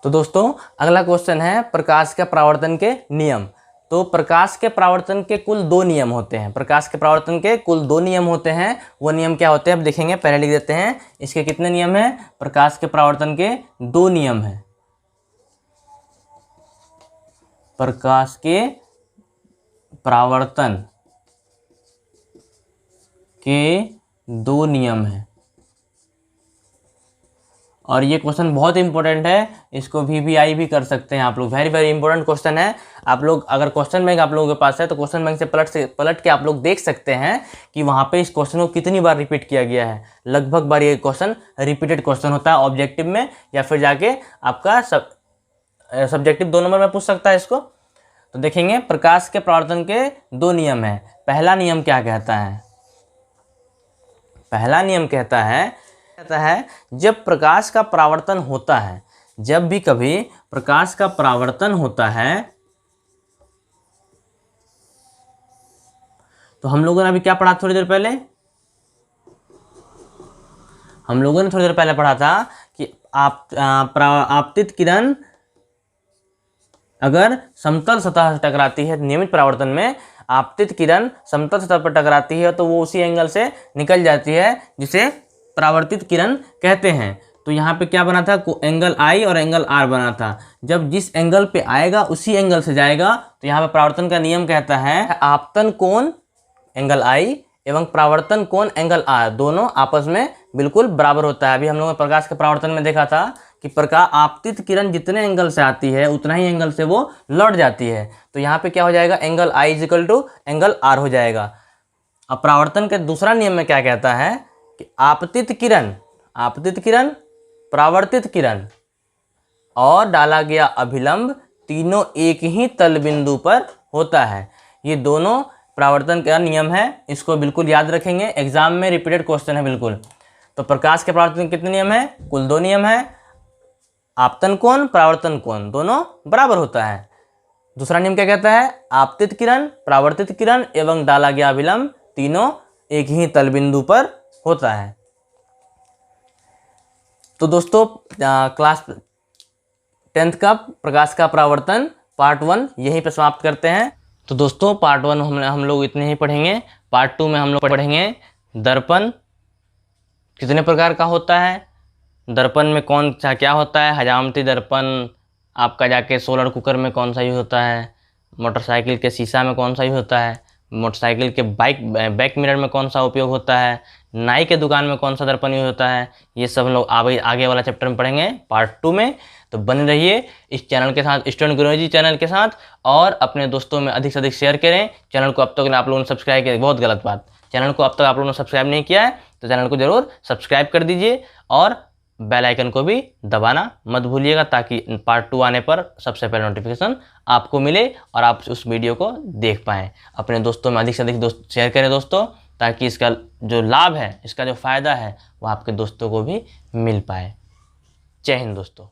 तो दोस्तों अगला क्वेश्चन है प्रकाश के परावर्तन के नियम। तो प्रकाश के परावर्तन के कुल 2 नियम होते हैं। प्रकाश के परावर्तन के कुल 2 नियम होते हैं। वो नियम क्या होते हैं अब देखेंगे, पहले लिख देते हैं इसके कितने नियम हैं। प्रकाश के परावर्तन के 2 नियम हैं। प्रकाश के परावर्तन के 2 नियम हैं और ये क्वेश्चन बहुत इंपॉर्टेंट है, इसको VVI भी कर सकते हैं आप लोग। वेरी वेरी इंपॉर्टेंट क्वेश्चन है। आप लोग अगर क्वेश्चन बैंक आप लोगों के पास है तो क्वेश्चन बैंक से पलट के आप लोग देख सकते हैं कि वहाँ पे इस क्वेश्चन को कितनी बार रिपीट किया गया है। लगभग बार ये क्वेश्चन रिपीटेड क्वेश्चन होता है ऑब्जेक्टिव में, या फिर जाके आपका सब्जेक्टिव 2 नंबर में पूछ सकता है इसको। तो देखेंगे प्रकाश के परावर्तन के 2 नियम है। पहला नियम क्या कहता है, पहला नियम कहता है जब प्रकाश का परावर्तन होता है, जब भी कभी प्रकाश का परावर्तन होता है तो हम लोगों ने अभी क्या पढ़ा थोड़ी देर पहले, हम लोगों ने थोड़ी देर पहले पढ़ा था कि आपतित किरण अगर समतल सतह से टकराती है, नियमित परावर्तन में आपतित किरण समतल सतह पर टकराती है तो वो उसी एंगल से निकल जाती है जिसे परावर्तित किरण कहते हैं। तो यहाँ पे क्या बना था, एंगल I और एंगल R बना था। जब जिस एंगल पे आएगा उसी एंगल से जाएगा। तो यहाँ पे परावर्तन का नियम कहता है आपतन कोण एंगल I एवं परावर्तन कोण एंगल R दोनों आपस में बिल्कुल बराबर होता है। अभी हम लोगों ने प्रकाश के परावर्तन में देखा था कि आपतित किरण जितने एंगल से आती है उतना ही एंगल से वो लौट जाती है। तो यहाँ पे क्या हो जाएगा, angle I equal to angle R हो जाएगा। अब परावर्तन के दूसरा नियम में क्या कहता है कि आपतित किरण, परावर्तित किरण और डाला गया अभिलंब तीनों एक ही तल बिंदु पर होता है। ये दोनों परावर्तन का नियम है, इसको बिल्कुल याद रखेंगे, एग्जाम में रिपीटेड क्वेश्चन है बिल्कुल। तो प्रकाश के परावर्तन के कितने नियम है, कुल 2 नियम है। आपतन कोण, परावर्तन कोण दोनों बराबर होता है। दूसरा नियम क्या कहता है, आपतित किरण, परावर्तित किरण एवं डाला गया अभिलंब तीनों एक ही तल बिंदु पर होता है। तो दोस्तों क्लास 10th का प्रकाश का परावर्तन पार्ट 1 यहीं पे समाप्त करते हैं। तो दोस्तों पार्ट 1 हम लोग इतने ही पढ़ेंगे। पार्ट 2 में हम लोग पढ़ेंगे दर्पण कितने प्रकार का होता है, दर्पण में कौन सा क्या होता है, हजामती दर्पण आपका जाके सोलर कुकर में कौन सा यूज होता है, मोटरसाइकिल के शीशा में कौन सा यूज होता है, मोटरसाइकिल के बैक मिरर में कौन सा उपयोग होता है, नाई के दुकान में कौन सा दर्पण यूज होता है, ये सब हम लोग आगे वाला चैप्टर में पढ़ेंगे पार्ट 2 में। तो बने रहिए इस चैनल के साथ, स्टूडेंट गुरुजी चैनल के साथ, और अपने दोस्तों में अधिक से अधिक शेयर करें। चैनल को अब तक आप लोगों ने सब्सक्राइब किया, बहुत गलत बात, चैनल को अब तक आप लोगों ने सब्सक्राइब नहीं किया है तो चैनल को जरूर सब्सक्राइब कर दीजिए और बेल आइकन को भी दबाना मत भूलिएगा, ताकि पार्ट 2 आने पर सबसे पहले नोटिफिकेशन आपको मिले और आप उस वीडियो को देख पाएँ। अपने दोस्तों में अधिक से अधिक दोस्त शेयर करें दोस्तों, ताकि इसका जो लाभ है, इसका जो फ़ायदा है वो आपके दोस्तों को भी मिल पाए। जय हिंद दोस्तों।